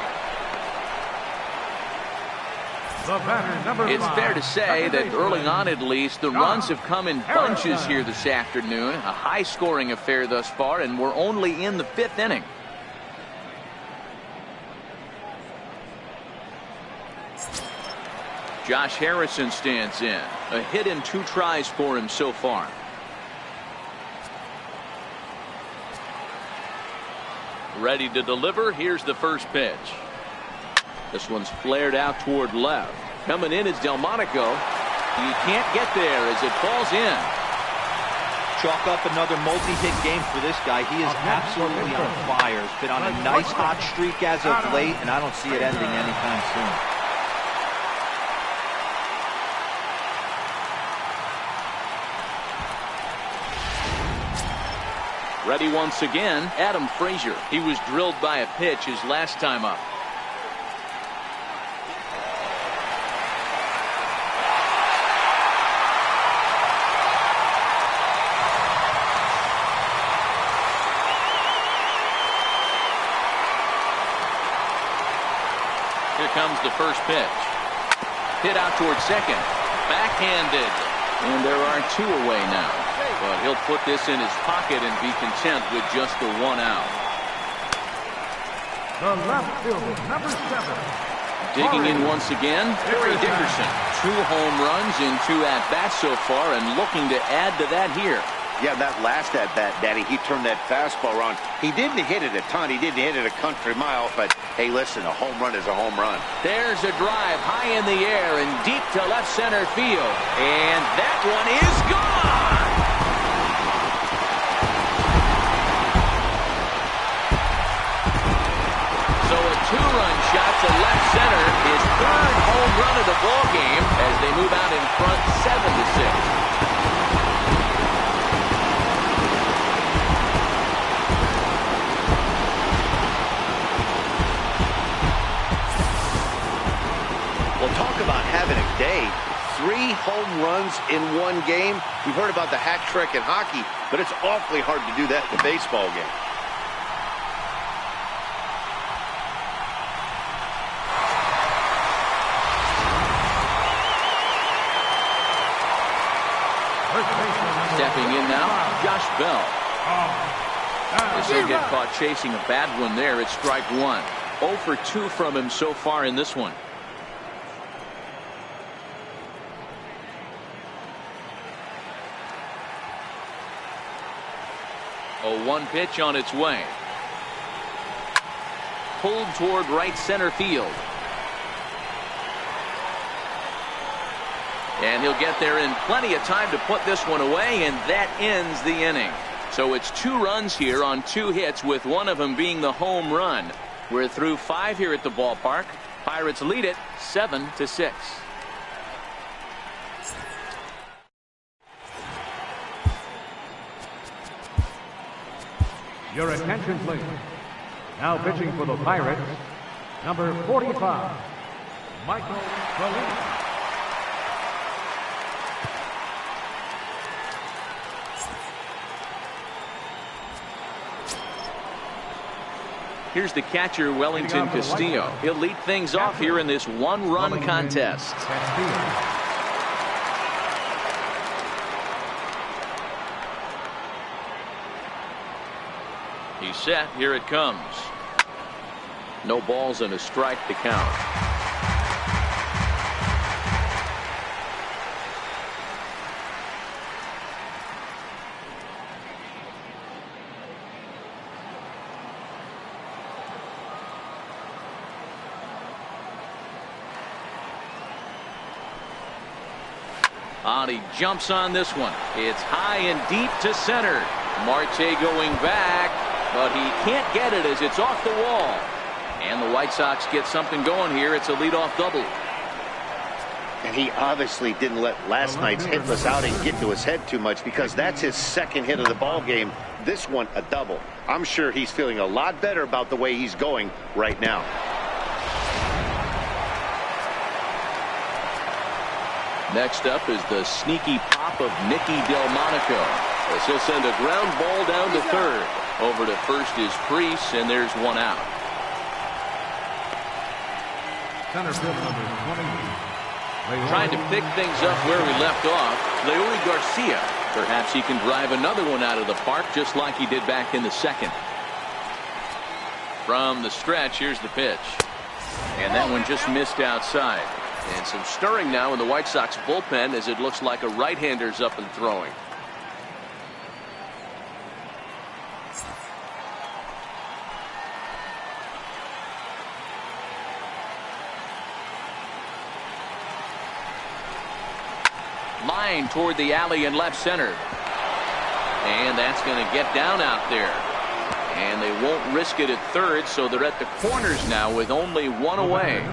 Speaker 1: It's fair to say that early on at least the runs have come in bunches here this afternoon. A high scoring affair thus far, and we're only in the 5th inning. Josh Harrison stands in. A hit in 2 tries for him so far. Ready to deliver. Here's the first pitch. This one's flared out toward left. Coming in is Delmonico. He can't get there as it falls in.
Speaker 3: Chalk up another multi-hit game for this guy. He is absolutely on fire. He's been on a nice hot streak as of late, and I don't see it ending anytime soon.
Speaker 1: Ready once again, Adam Frazier. He was drilled by a pitch his last time up. Here comes the first pitch. Hit out towards second. Backhanded. And there are 2 away now. But he'll put this in his pocket and be content with just the 1 out.
Speaker 4: The left fielder, number 7.
Speaker 1: Digging in once again, Terry Dickerson. 2 home runs in 2 at-bats so far and looking to add to that here.
Speaker 2: Yeah, that last at-bat, Daddy, he turned that fastball around. He didn't hit it a ton. He didn't hit it a country mile. But, hey, listen, a home run is a home run.
Speaker 1: There's a drive high in the air and deep to left center field. And that one is gone! So a 2-run shot to left center. His 3rd home run of the ball game as they move out in front 7-6.
Speaker 2: Talk about having a day. 3 home runs in 1 game. We've heard about the hat trick in hockey, but it's awfully hard to do that in a baseball game.
Speaker 1: Stepping in now, Josh Bell. This will get caught chasing a bad one there. It's strike 1. 0 for 2 from him so far in this one. A 1 pitch on its way. Pulled toward right center field. And he'll get there in plenty of time to put this one away, and that ends the inning. So it's 2 runs here on 2 hits, with one of them being the home run. We're through 5 here at the ballpark. Pirates lead it 7-6.
Speaker 4: Your attention, please. Now pitching for the Pirates, number 45, Mlb18.
Speaker 1: Here's the catcher, Wellington Castillo. He'll lead things off here in this 1-run contest. He's set. Here it comes. No balls and a strike to count. He jumps on this one. It's high and deep to center. Marte going back, but he can't get it as it's off the wall. And the White Sox get something going here. It's a leadoff double.
Speaker 2: And he obviously didn't let last night's hitless outing get to his head too much, because that's his 2nd hit of the ball game. This one a double. I'm sure he's feeling a lot better about the way he's going right now.
Speaker 1: Next up is the sneaky pop of Nicky Delmonico, as he'll send a ground ball down to third. Over to first is Priest, and there's 1 out.
Speaker 4: Center field number 20.
Speaker 1: Trying to pick things up where we left off, Leury Garcia. Perhaps he can drive another one out of the park, just like he did back in the 2nd. From the stretch, here's the pitch. And that one just missed outside. And some stirring now in the White Sox bullpen, as it looks like a right-hander's up and throwing. Line toward the alley in left center. And that's going to get down out there. And they won't risk it at third, so they're at the corners now with only 1 away.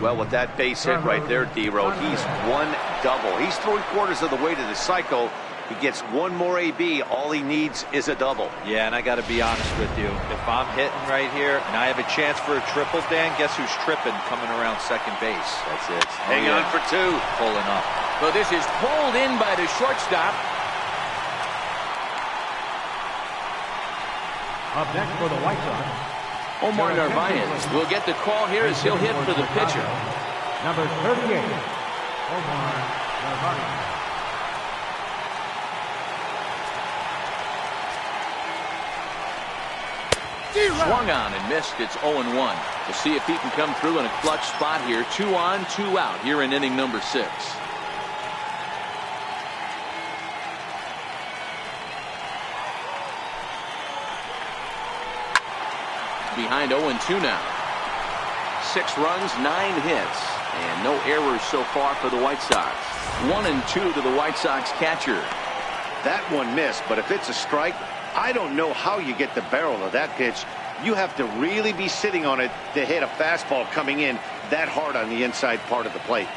Speaker 2: Well, with that base hit right there, D-Road, he's 1 double. He's 3/4 of the way to the cycle. He gets 1 more AB. All he needs is a double.
Speaker 3: Yeah, and I got to be honest with you. If I'm hitting right here and I have a chance for a triple, Dan, guess who's tripping coming around second base?
Speaker 2: That's it. Hang on for 2.
Speaker 3: Pulling up.
Speaker 1: Well, this is pulled in by the shortstop.
Speaker 4: Up next for the White Sox,
Speaker 1: Omar Narvaez will get the call here as he'll hit for the pitcher.
Speaker 4: number 38, Omar Narvaez.
Speaker 1: Swung on and missed. It's 0-1. We'll see if he can come through in a clutch spot here. 2 on, 2 out here in inning number 6. Behind 0-2 now. 6 runs, 9 hits, and no errors so far for the White Sox. 1-2 to the White Sox catcher.
Speaker 2: That one missed, but if it's a strike, I don't know how you get the barrel of that pitch. You have to really be sitting on it to hit a fastball coming in that hard on the inside part of the plate.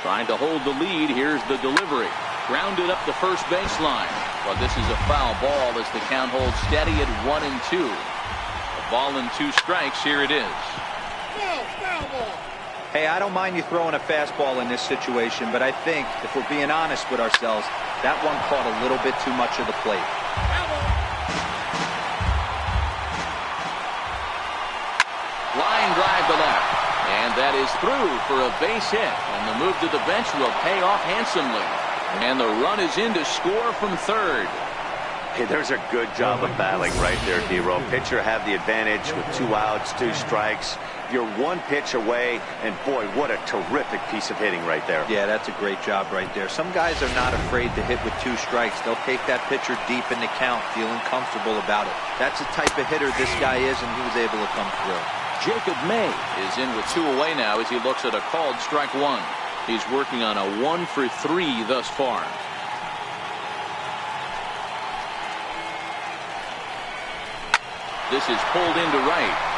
Speaker 1: Trying to hold the lead. Here's the delivery. Grounded up the first baseline. Well, this is a foul ball as the count holds steady at 1-2. A ball and 2 strikes. Here it is.
Speaker 5: Foul ball.
Speaker 3: Hey, I don't mind you throwing a fastball in this situation, but I think if we're being honest with ourselves, that one caught a little bit too much of the plate.
Speaker 1: Line drive to left. And that is through for a base hit. And the move to the bench will pay off handsomely. And the run is in to score from third.
Speaker 2: Hey, there's a good job of battling right there, D-Row. Pitcher have the advantage with 2 outs, 2 strikes. You're 1 pitch away, and boy, what a terrific piece of hitting right there.
Speaker 3: Yeah, that's a great job right there. Some guys are not afraid to hit with 2 strikes. They'll take that pitcher deep in the count, feeling comfortable about it. That's the type of hitter this guy is, and he was able to come through.
Speaker 1: Jacob May is in with 2 away now as he looks at a called strike 1. He's working on a 1 for 3 thus far. This is pulled into right.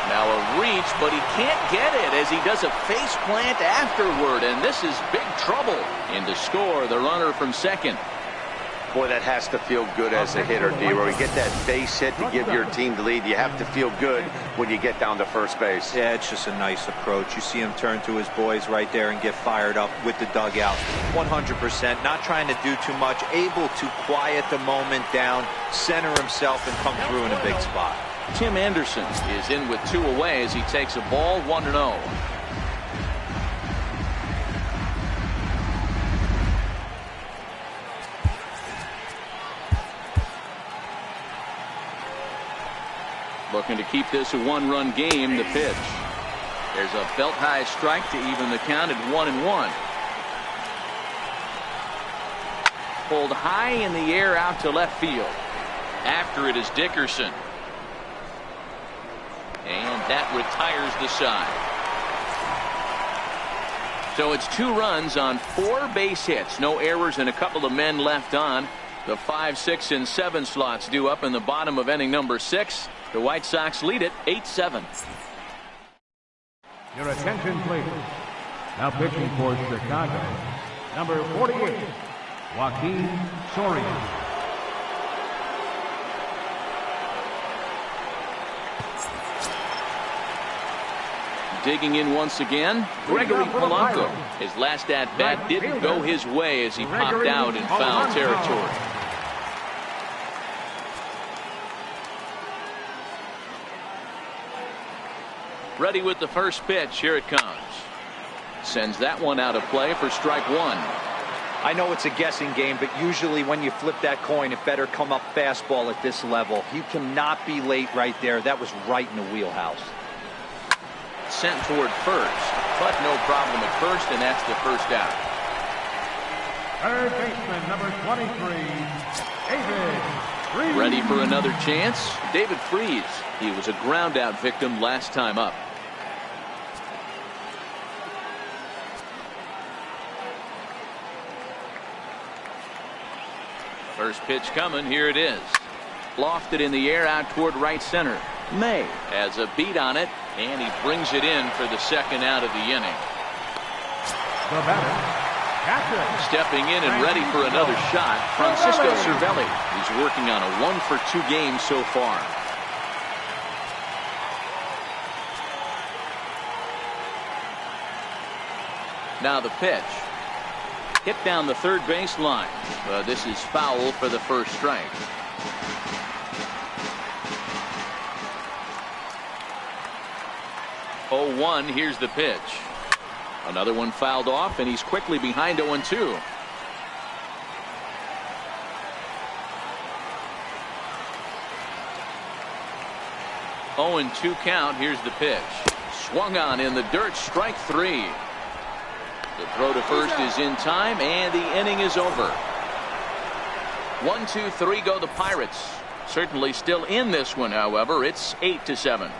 Speaker 1: Now a reach, but he can't get it as he does a face plant afterward, and this is big trouble. And to score, the runner from second.
Speaker 2: Boy, that has to feel good as a hitter, D-Roy. You get that base hit to give your team the lead. You have to feel good when you get down to first base.
Speaker 3: Yeah, it's just a nice approach. You see him turn to his boys right there and get fired up with the dugout. 100%, not trying to do too much, able to quiet the moment down, center himself, and come through in a big spot.
Speaker 1: Tim Anderson is in with 2 away as he takes a ball 1-0. Looking to keep this a 1-run game. The pitch. There's a belt high strike to even the count at 1-1. Pulled high in the air out to left field. After it is Dickerson. And that retires the side. So it's 2 runs on 4 base hits. No errors and a couple of men left on. The 5, 6, and 7 slots due up in the bottom of inning number 6. The White Sox lead it 8-7.
Speaker 4: Your attention, please. Now pitching for Chicago, number 48, Joaquin Soria.
Speaker 1: Digging in once again, Gregory Polanco. His last at-bat didn't go his way as he popped out in foul territory. Ready with the first pitch. Here it comes. Sends that one out of play for strike 1.
Speaker 3: I know it's a guessing game, but usually when you flip that coin, it better come up fastball at this level. You cannot be late right there. That was right in the wheelhouse.
Speaker 1: Sent toward first, but no problem at first, and that's the first out.
Speaker 4: Third baseman, number 23, David Freese.
Speaker 1: Ready for another chance? David Freese. He was a ground out victim last time up. First pitch coming. Here it is. Lofted in the air out toward right center. May has a beat on it, and he brings it in for the second out of the inning.
Speaker 4: The batter, catcher.
Speaker 1: Stepping in and ready for another shot, Francisco Cervelli. He's working on a 1 for 2 game so far. Now the pitch. Hit down the third base line. This is foul for the first strike. Oh, 1. Here's the pitch. Another one fouled off, and he's quickly behind 0-2. Oh, 2 count. Here's the pitch. Swung on in the dirt. Strike 3. The throw to first is in time, and the inning is over. 1, 2, 3 go the Pirates. Certainly still in this one, however. It's 8-7.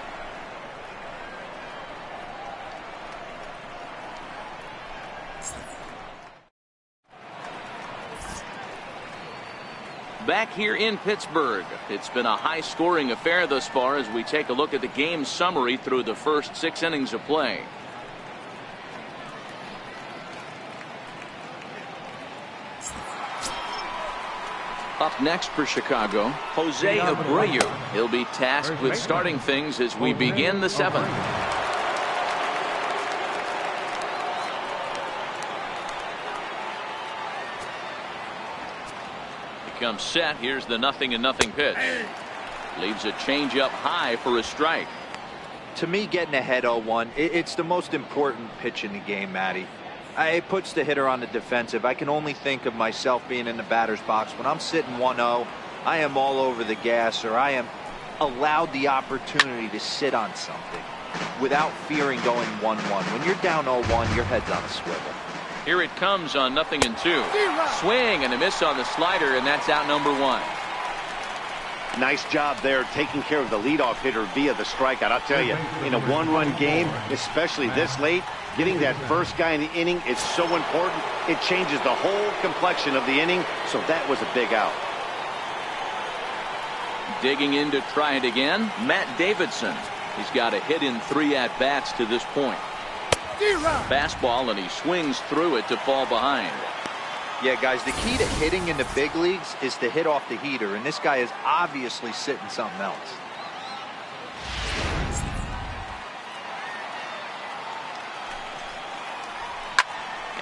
Speaker 1: Back here in Pittsburgh, it's been a high-scoring affair thus far as we take a look at the game summary through the first 6 innings of play. Up next for Chicago, Jose Abreu. He'll be tasked with starting things as we begin the 7th. Comes set. Here's the 0-0 pitch. Leaves a changeup high for a strike.
Speaker 3: To me, getting ahead 0-1, it's the most important pitch in the game, Matty. It puts the hitter on the defensive. I can only think of myself being in the batter's box. When I'm sitting 1-0, I am all over the gas, or I am allowed the opportunity to sit on something without fearing going 1-1. When you're down 0-1, your head's on a swivel.
Speaker 1: Here it comes on 0-2. Swing and a miss on the slider, and that's out number 1.
Speaker 2: Nice job there taking care of the leadoff hitter via the strikeout. I'll tell you, in a 1-run game, especially this late, Getting that first guy in the inning is so important. It changes the whole complexion of the inning, so that was a big out.
Speaker 1: Digging in to try it again, Matt Davidson. He's got a hit in 3 at-bats to this point. Fastball, and he swings through it to fall behind.
Speaker 3: Yeah, guys, the key to hitting in the big leagues is to hit off the heater, and this guy is obviously sitting something else.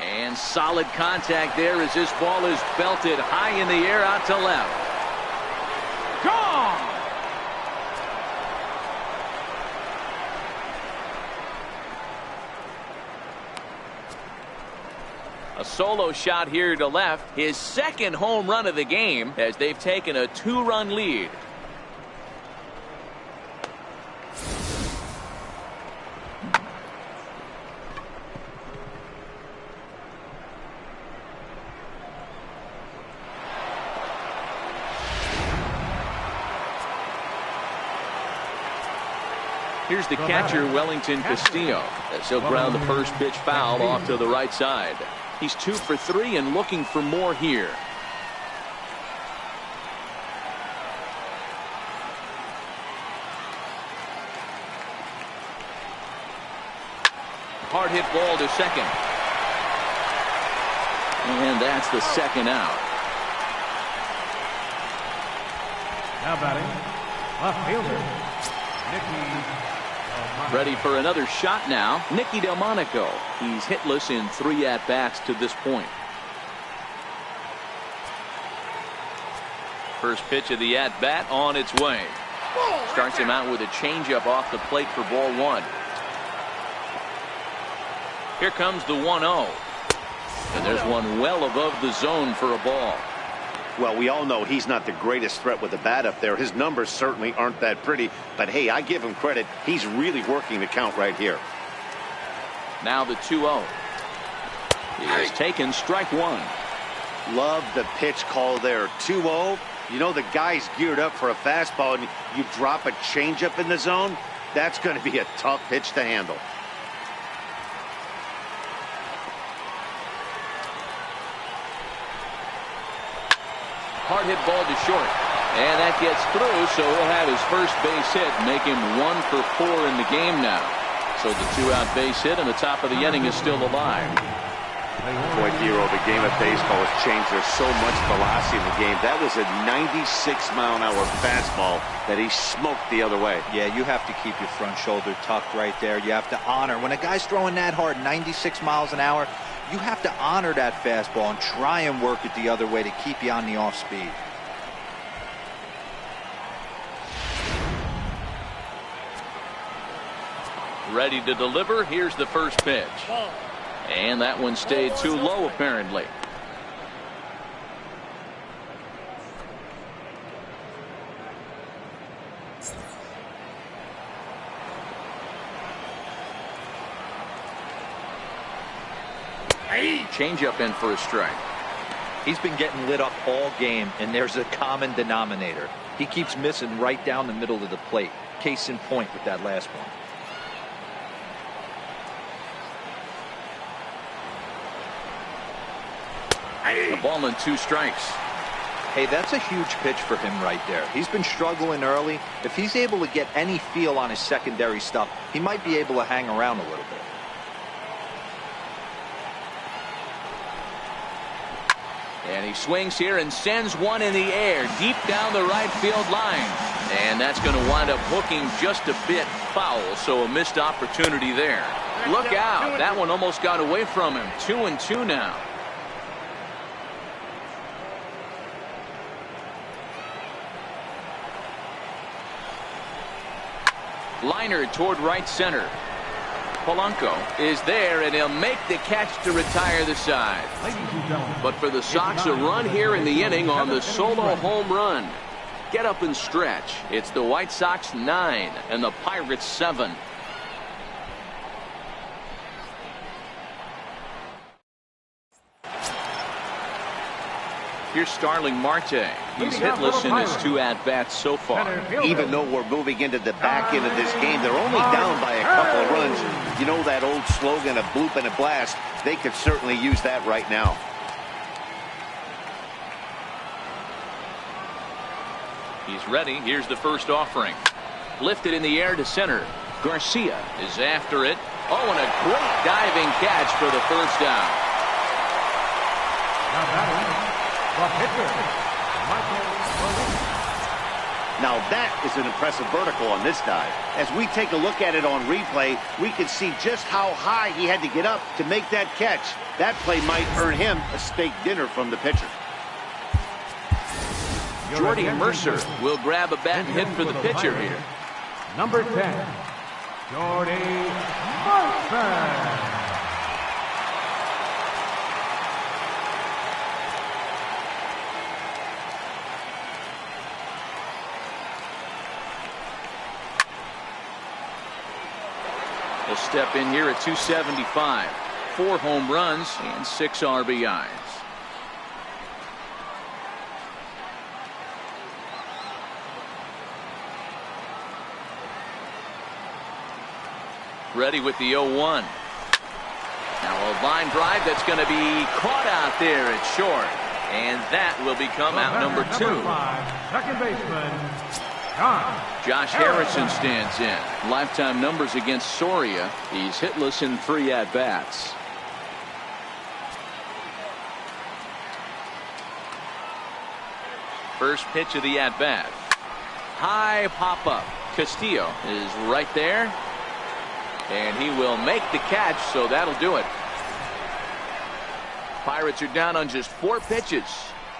Speaker 1: And solid contact there as this ball is belted high in the air out to left. Gone! A solo shot here to left. His second home run of the game as they've taken a 2-run lead. Here's the catcher, Wellington Castillo, as he'll ground the first pitch foul off to the right side. He's 2 for 3 and looking for more here. Hard hit ball to second. And that's the second out.
Speaker 4: Now batting, left fielder, Nicky.
Speaker 1: Ready for another shot now, Nicky Delmonico. He's hitless in 3 at-bats to this point. First pitch of the at-bat on its way. Starts him out with a changeup off the plate for ball 1. Here comes the 1-0. And there's one well above the zone for a ball.
Speaker 2: Well, we all know he's not the greatest threat with the bat up there. His numbers certainly aren't that pretty. But, hey, I give him credit. He's really working the count right here.
Speaker 1: Now the 2-0. He has taken strike 1.
Speaker 2: Love the pitch call there. 2-0. You know the guy's geared up for a fastball, and you drop a changeup in the zone. That's going to be a tough pitch to handle.
Speaker 1: Hard hit ball to short. And that gets through, so he'll have his first base hit, make him 1 for 4 in the game now. So the 2-out base hit and the top of the inning is still alive.
Speaker 2: Boy, Hero, the game of baseball has changed. There's so much velocity in the game. That was a 96-mile-an-hour fastball that he smoked the other way.
Speaker 3: Yeah, you have to keep your front shoulder tucked right there. You have to honor. When a guy's throwing that hard, 96 miles an hour, you have to honor that fastball and try and work it the other way to keep you on the off speed.
Speaker 1: Ready to deliver. Here's the first pitch. And that one stayed too low, apparently. Changeup in for a strike.
Speaker 3: He's been getting lit up all game, and there's a common denominator. He keeps missing right down the middle of the plate. Case in point with that last one.
Speaker 1: A ball and 2 strikes.
Speaker 3: Hey, that's a huge pitch for him right there. He's been struggling early. If he's able to get any feel on his secondary stuff, he might be able to hang around a little bit.
Speaker 1: And he swings here and sends one in the air deep down the right field line. And that's going to wind up hooking just a bit foul, so a missed opportunity there. Look out. That one almost got away from him. 2-2 now. Liner toward right center. Polanco is there, and he'll make the catch to retire the side. But for the Sox, a run here in the inning on the solo home run. Get up and stretch. It's the White Sox 9 and the Pirates 7. Here's Starling Marte. He's hitless in his 2 at-bats so far.
Speaker 2: Even though we're moving into the back end of this game, they're only down by a couple of runs. You know that old slogan, a bloop and a blast? They could certainly use that right now.
Speaker 1: He's ready. Here's the first offering. Lifted in the air to center. Garcia is after it. Oh, and a great diving catch for the first down.
Speaker 2: Now that is an impressive vertical on this dive. As we take a look at it on replay, we can see just how high he had to get up to make that catch. That play might earn him a steak dinner from the pitcher.
Speaker 1: Jordy Mercer will grab a bat and hit for the pitcher here.
Speaker 4: Number 10, Jordy Mercer.
Speaker 1: He'll step in here at 275. 4 home runs and 6 RBIs. Ready with the 0-1. Now a line drive that's going to be caught out there at short. And that will become out number 2.
Speaker 4: Second baseman,
Speaker 1: Josh Harrison stands in. Lifetime numbers against Soria. He's hitless in 3 at-bats. First pitch of the at-bat. High pop-up. Castillo is right there. And he will make the catch, so that'll do it. Pirates are down on just 4 pitches.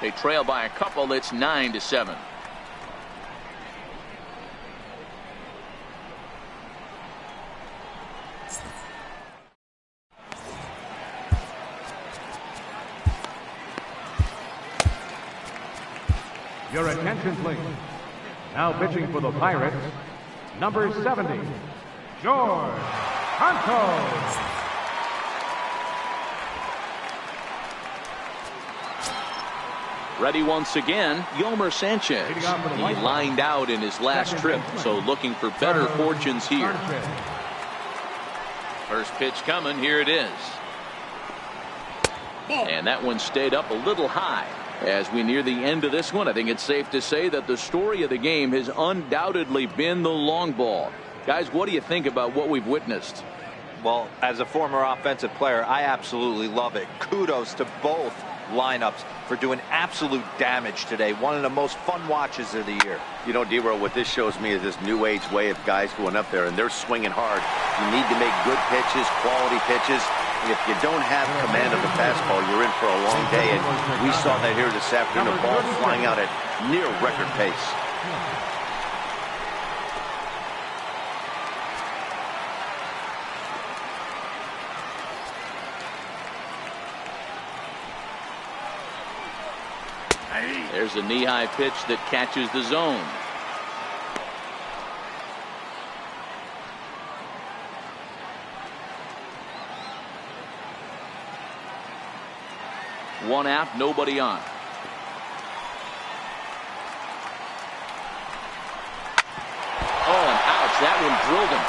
Speaker 1: They trail by a couple. It's 9-7.
Speaker 4: your attention please. Now pitching for the Pirates, number 70, George Santos.
Speaker 1: Ready once again, Yolmer Sanchez. He lined out in his last trip, so looking for better fortunes here. First pitch coming, here it is. And that one stayed up a little high. As we near the end of this one, I think it's safe to say that the story of the game has undoubtedly been the long ball. Guys, what do you think about what we've witnessed?
Speaker 3: Well, as a former offensive player, I absolutely love it. Kudos to both lineups for doing absolute damage today. One of the most fun watches of the year.
Speaker 2: You know, D-Row, what this shows me is this new age way of guys going up there and they're swinging hard. You need to make good pitches, quality pitches. If you don't have command of the fastball, you're in for a long day. And we saw that here this afternoon, a ball flying out at near record pace.
Speaker 1: There's a knee-high pitch that catches the zone. One out, nobody on. Oh, and ouch, that one drilled him.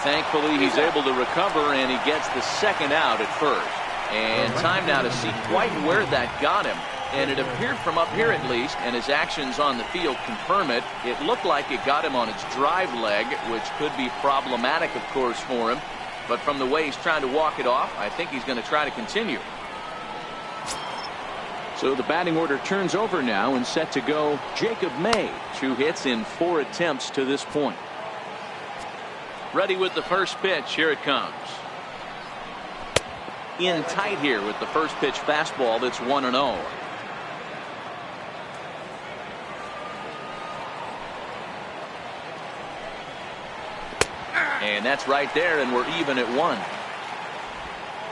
Speaker 1: Thankfully, he's able to recover, and he gets the second out at first. And time now to see quite where that got him. And it appeared from up here at least, and his actions on the field confirm it. It looked like it got him on his drive leg, which could be problematic, of course, for him. But from the way he's trying to walk it off, I think he's going to try to continue. So the batting order turns over now and set to go Jacob May. 2 hits in 4 attempts to this point. Ready with the first pitch. Here it comes. In tight here with the first pitch fastball that's 1-0. And that's right there, and we're even at 1.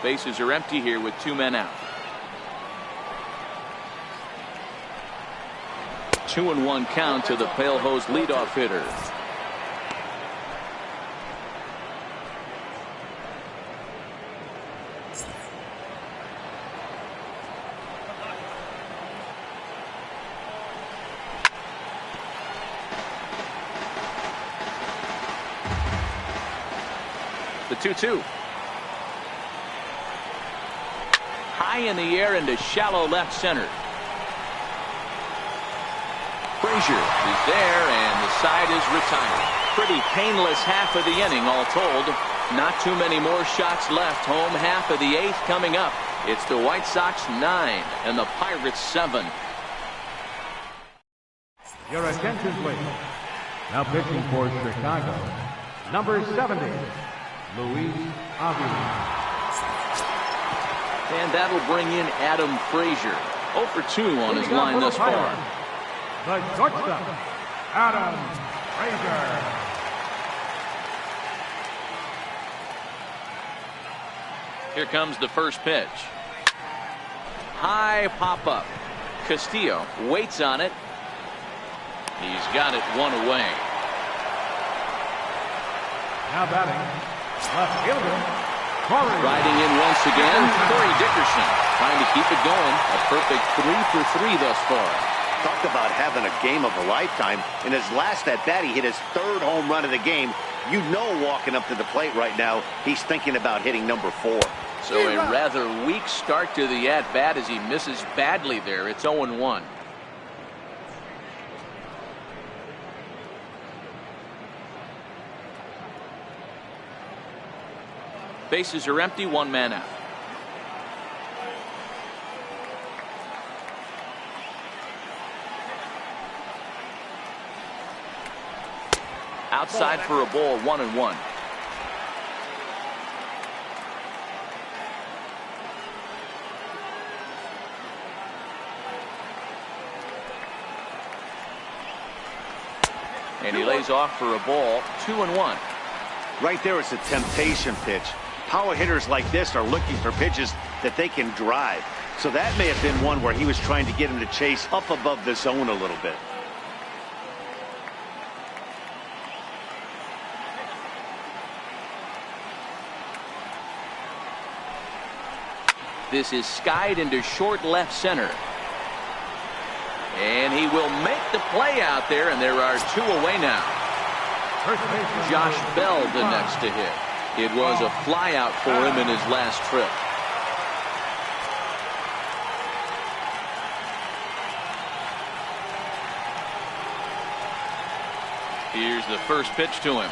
Speaker 1: Bases are empty here with 2 men out. 2-1 count to the Pale Hose leadoff hitter. The 2-2. High in the air into shallow left center. Frazier is there, and the side is retired. Pretty painless half of the inning, all told. Not too many more shots left. Home half of the 8th coming up. It's the White Sox 9 and the Pirates 7.
Speaker 4: Your attention, please. Now pitching for Chicago, number 70, Luis Avila.
Speaker 1: And that'll bring in Adam Frazier. 0 for 2 on his line thus far.
Speaker 4: The shortstop, Adam Frazier.
Speaker 1: Here comes the first pitch. High pop up. Castillo waits on it. He's got it one away.
Speaker 4: Now batting, left fielder, Corey.
Speaker 1: Riding in once again, Corey Dickerson. Trying to keep it going. A perfect 3 for 3 thus far.
Speaker 2: Talk about having a game of a lifetime. In his last at bat, he hit his 3rd home run of the game. You know, walking up to the plate right now, he's thinking about hitting number 4.
Speaker 1: So a rather weak start to the at-bat as he misses badly there. It's 0-1. Bases are empty, 1 man out. Outside for a ball, 1-1. And he lays off for a ball, 2-1.
Speaker 2: Right there, it's a temptation pitch. Power hitters like this are looking for pitches that they can drive. So that may have been one where he was trying to get him to chase up above the zone a little bit.
Speaker 1: This is skied into short left center. And he will make the play out there, and there are 2 away now. Josh Bell the next to hit. It was a fly out for him in his last trip. Here's the first pitch to him.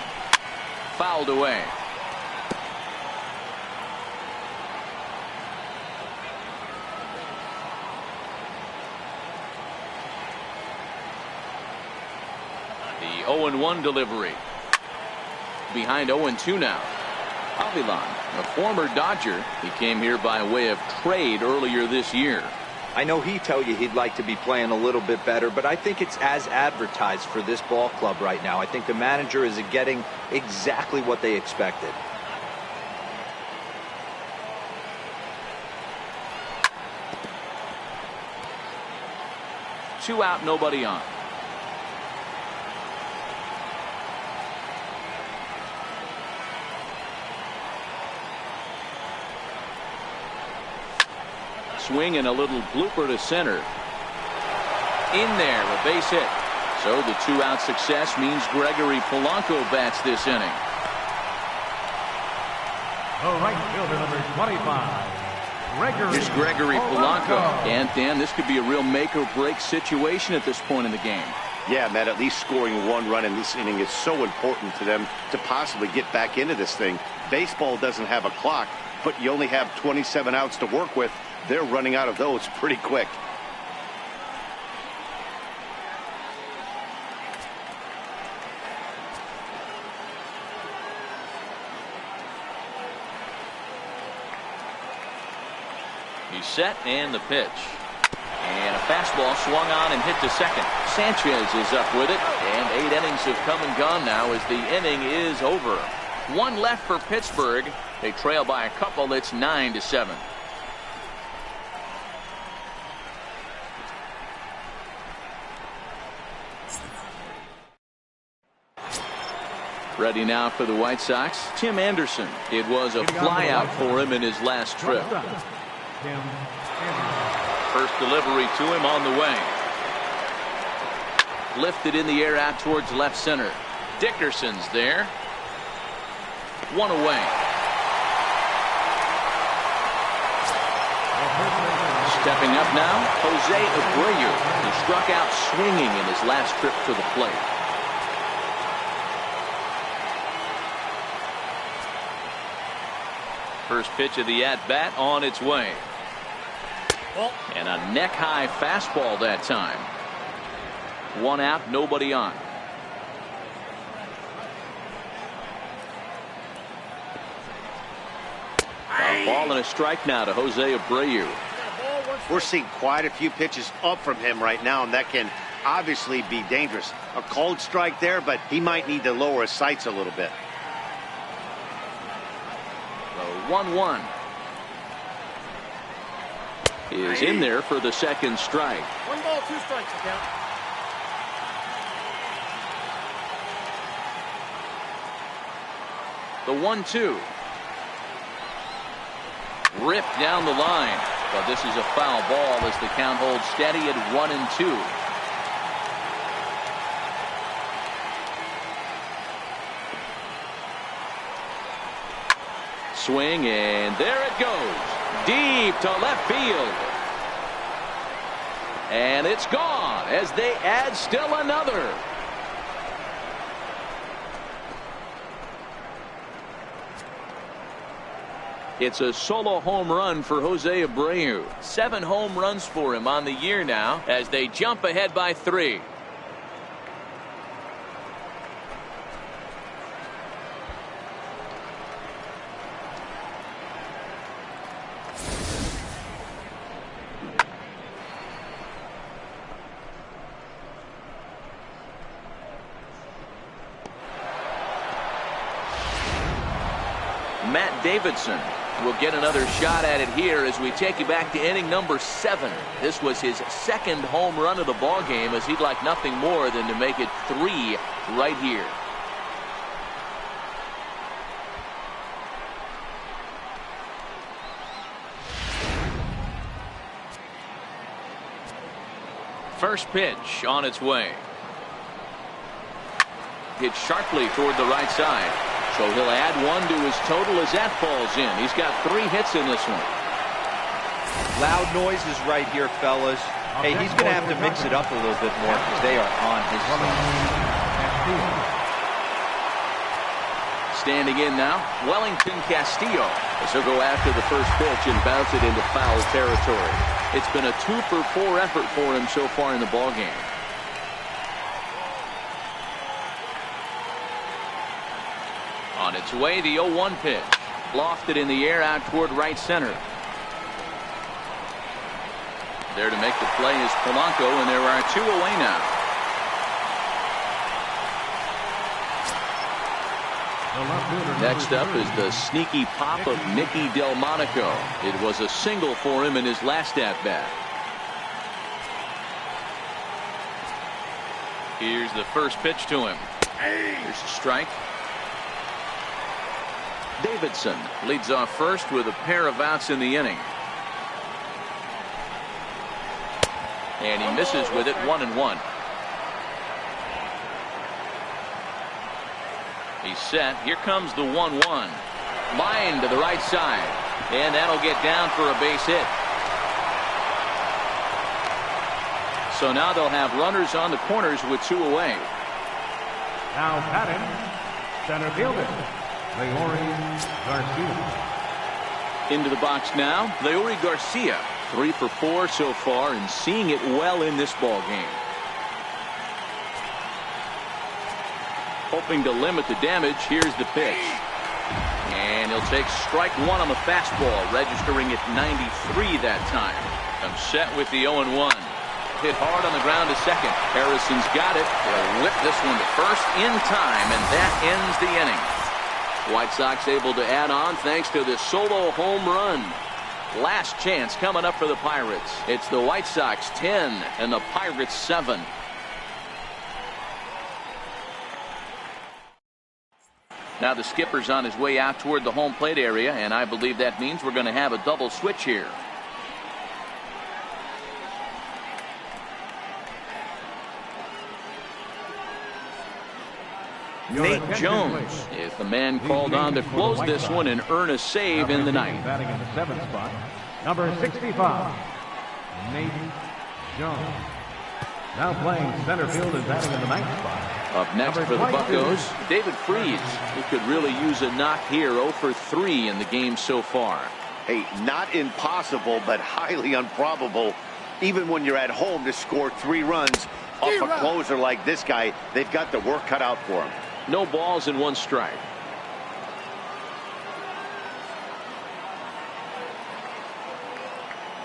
Speaker 1: Fouled away. The 0-1 delivery. Behind 0-2 now. Avila, a former Dodger, he came here by way of trade earlier this year.
Speaker 3: I know he'd tell you he'd like to be playing a little bit better, but I think it's as advertised for this ball club right now. I think the manager is getting exactly what they expected.
Speaker 1: Two out, nobody on. Swing and a little blooper to center. In there, a base hit. So the 2-out success means Gregory Polanco bats this inning.
Speaker 4: The right fielder, number 25,
Speaker 1: Here's Gregory Polanco. And Dan, this could be a real make or break situation at this point in the game.
Speaker 2: Yeah, Matt, at least scoring 1 run in this inning is so important to them to possibly get back into this thing. Baseball doesn't have a clock, but you only have 27 outs to work with. They're running out of those pretty quick.
Speaker 1: He's set, and the pitch. And a fastball swung on and hit to second. Sanchez is up with it, and 8 innings have come and gone now as the inning is over. 1 left for Pittsburgh. They trail by a couple. It's 9-7. Ready now for the White Sox, Tim Anderson. It was a flyout for him in his last trip. First delivery to him on the way. Lifted in the air out towards left center. Dickerson's there. 1 away. Stepping up now, Jose Abreu, who struck out swinging in his last trip to the plate. First pitch of the at-bat on its way. And a neck-high fastball that time. One out, nobody on. A ball and a strike now to Jose Abreu.
Speaker 2: We're seeing quite a few pitches up from him right now, and that can obviously be dangerous. A cold strike there, but he might need to lower his sights a little bit.
Speaker 1: The 1-1 is in there for the second strike.
Speaker 5: 1 ball, 2 strikes, count.
Speaker 1: The 1-2. Ripped down the line, but this is a foul ball as the count holds steady at 1-2. Swing, and there it goes. Deep to left field. And it's gone as they add still another. It's a solo home run for Jose Abreu. 7 home runs for him on the year now as they jump ahead by 3. Matt Davidson will get another shot at it here as we take you back to inning number 7. This was his second home run of the ball game, as he'd like nothing more than to make it 3 right here. First pitch on its way. Hit sharply toward the right side. So he'll add 1 to his total as that falls in. He's got 3 hits in this one.
Speaker 3: Loud noises right here, fellas. Hey, he's going to have to mix it up a little bit more because they are on his side.
Speaker 1: Standing in now, Wellington Castillo, as he'll go after the first pitch and bounce it into foul territory. It's been a 2-for-4 effort for him so far in the ballgame. On its way, the 0-1 pitch. Lofted in the air out toward right center. There to make the play is Polanco, and there are 2 away now. Next up is the sneaky pop of Nicky Delmonico. It was a single for him in his last at-bat. Here's the first pitch to him. Here's a strike. Davidson leads off first with a pair of outs in the inning. And he misses with it, 1-1. He's set. Here comes the 1-1. Line to the right side. And that'll get down for a base hit. So now they'll have runners on the corners with 2 away.
Speaker 4: Now batting, center fielder, Leori Garcia.
Speaker 1: Into the box now, Leori Garcia. 3 for 4 so far and seeing it well in this ball game. Hoping to limit the damage. Here's the pitch. And he'll take strike 1 on the fastball, registering at 93 that time. I'm set with the 0-1. Hit hard on the ground to second. Harrison's got it. They'll whip this one to first in time, and that ends the inning. White Sox able to add on thanks to this solo home run. Last chance coming up for the Pirates. It's the White Sox 10 and the Pirates 7. Now the skipper's on his way out toward the home plate area, and I believe that means we're going to have a double switch here. Nate Jones is the man called on to close this one and earn a save in the ninth.
Speaker 4: Batting in the 7th spot, number 65, Nate Jones. Now playing center field and batting in the ninth spot.
Speaker 1: Up next
Speaker 4: Number
Speaker 1: for the
Speaker 4: 22.
Speaker 1: Buccos, David Freese. He could really use a knock here. 0 for 3 in the game so far.
Speaker 2: Hey, not impossible, but highly improbable. Even when you're at home to score 3 runs off a closer like this guy, they've got the work cut out for him.
Speaker 1: No balls and 1 strike.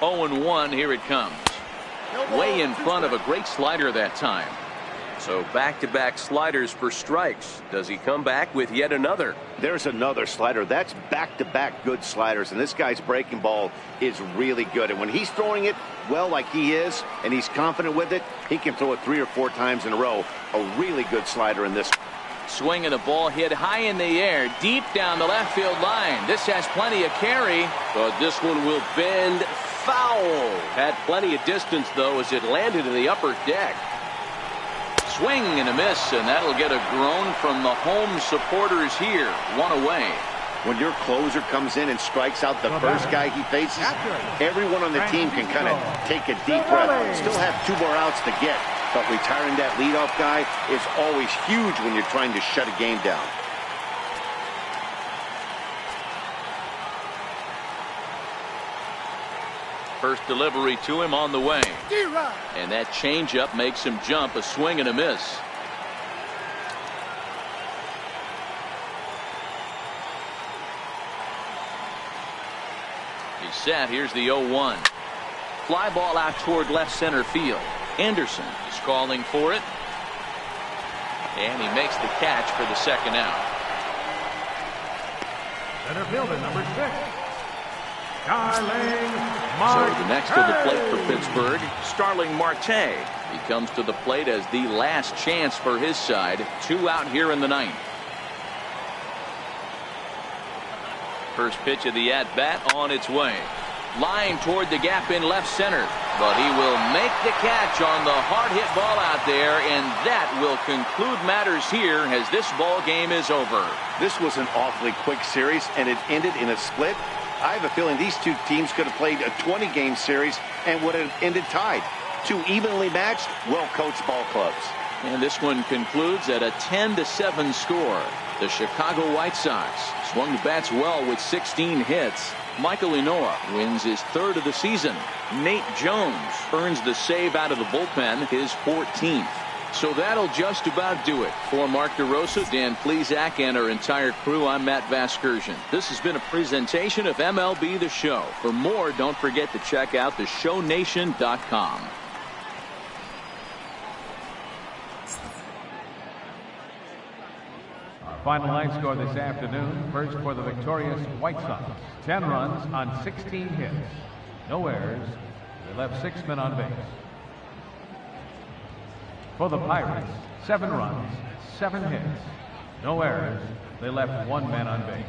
Speaker 1: Oh and 1, here it comes. Way in front of a great slider that time.
Speaker 6: So back-to-back sliders for strikes. Does he come back with yet another?
Speaker 2: There's another slider. That's back-to-back good sliders, and this guy's breaking ball is really good. And when he's throwing it well like he is, and he's confident with it, he can throw it 3 or 4 times in a row. A really good slider in this.
Speaker 1: Swinging a ball hit high in the air, deep down the left field line. This has plenty of carry, but this one will bend foul.
Speaker 6: Had plenty of distance, though, as it landed in the upper deck.
Speaker 1: Swing and a miss, and that'll get a groan from the home supporters here. 1 away.
Speaker 2: When your closer comes in and strikes out the first guy he faces, everyone on the team can kind of take a deep breath. Still have 2 more outs to get, but retiring that leadoff guy is always huge when you're trying to shut a game down.
Speaker 1: First delivery to him on the way. And that changeup makes him jump. A swing and a miss. He's set. Here's the 0-1. Fly ball out toward left center field. Anderson is calling for it. And he makes the catch for the second out.
Speaker 4: Center fielder number 6.
Speaker 1: So the next to the plate for Pittsburgh, Starling Marte. He comes to the plate as the last chance for his side. 2 out here in the 9th. First pitch of the at-bat on its way. Line toward the gap in left center. But he will make the catch on the hard hit ball out there, and that will conclude matters here as this ball game is over.
Speaker 2: This was an awfully quick series, and it ended in a split. I have a feeling these 2 teams could have played a 20-game series and would have ended tied. 2 evenly matched, well-coached ball clubs.
Speaker 1: And this one concludes at a 10-7 score. The Chicago White Sox swung the bats well with 16 hits. Michael Inoa wins his 3rd of the season. Nate Jones earns the save out of the bullpen, his 14th. So that'll just about do it. For Mark DeRosa, Dan Plesac, and our entire crew, I'm Matt Vasgersian. This has been a presentation of MLB The Show. For more, don't forget to check out theshownation.com.
Speaker 4: Our final line score this afternoon. First for the victorious White Sox. 10 runs on 16 hits. No errors. They left 6 men on base. For the Pirates, 7 runs, 7 hits. No errors. They left 1 man on base.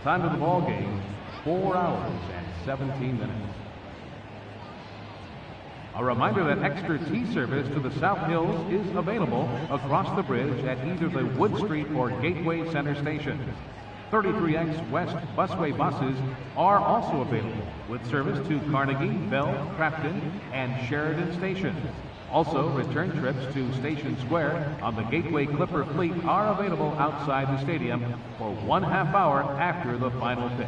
Speaker 4: Time of the ball game, 4 hours and 17 minutes. A reminder that extra tea service to the South Hills is available across the bridge at either the Wood Street or Gateway Center stations. 33X West busway buses are also available with service to Carnegie, Bell, Crafton, and Sheridan stations. Also, return trips to Station Square on the Gateway Clipper fleet are available outside the stadium for 1/2 hour after the final pitch.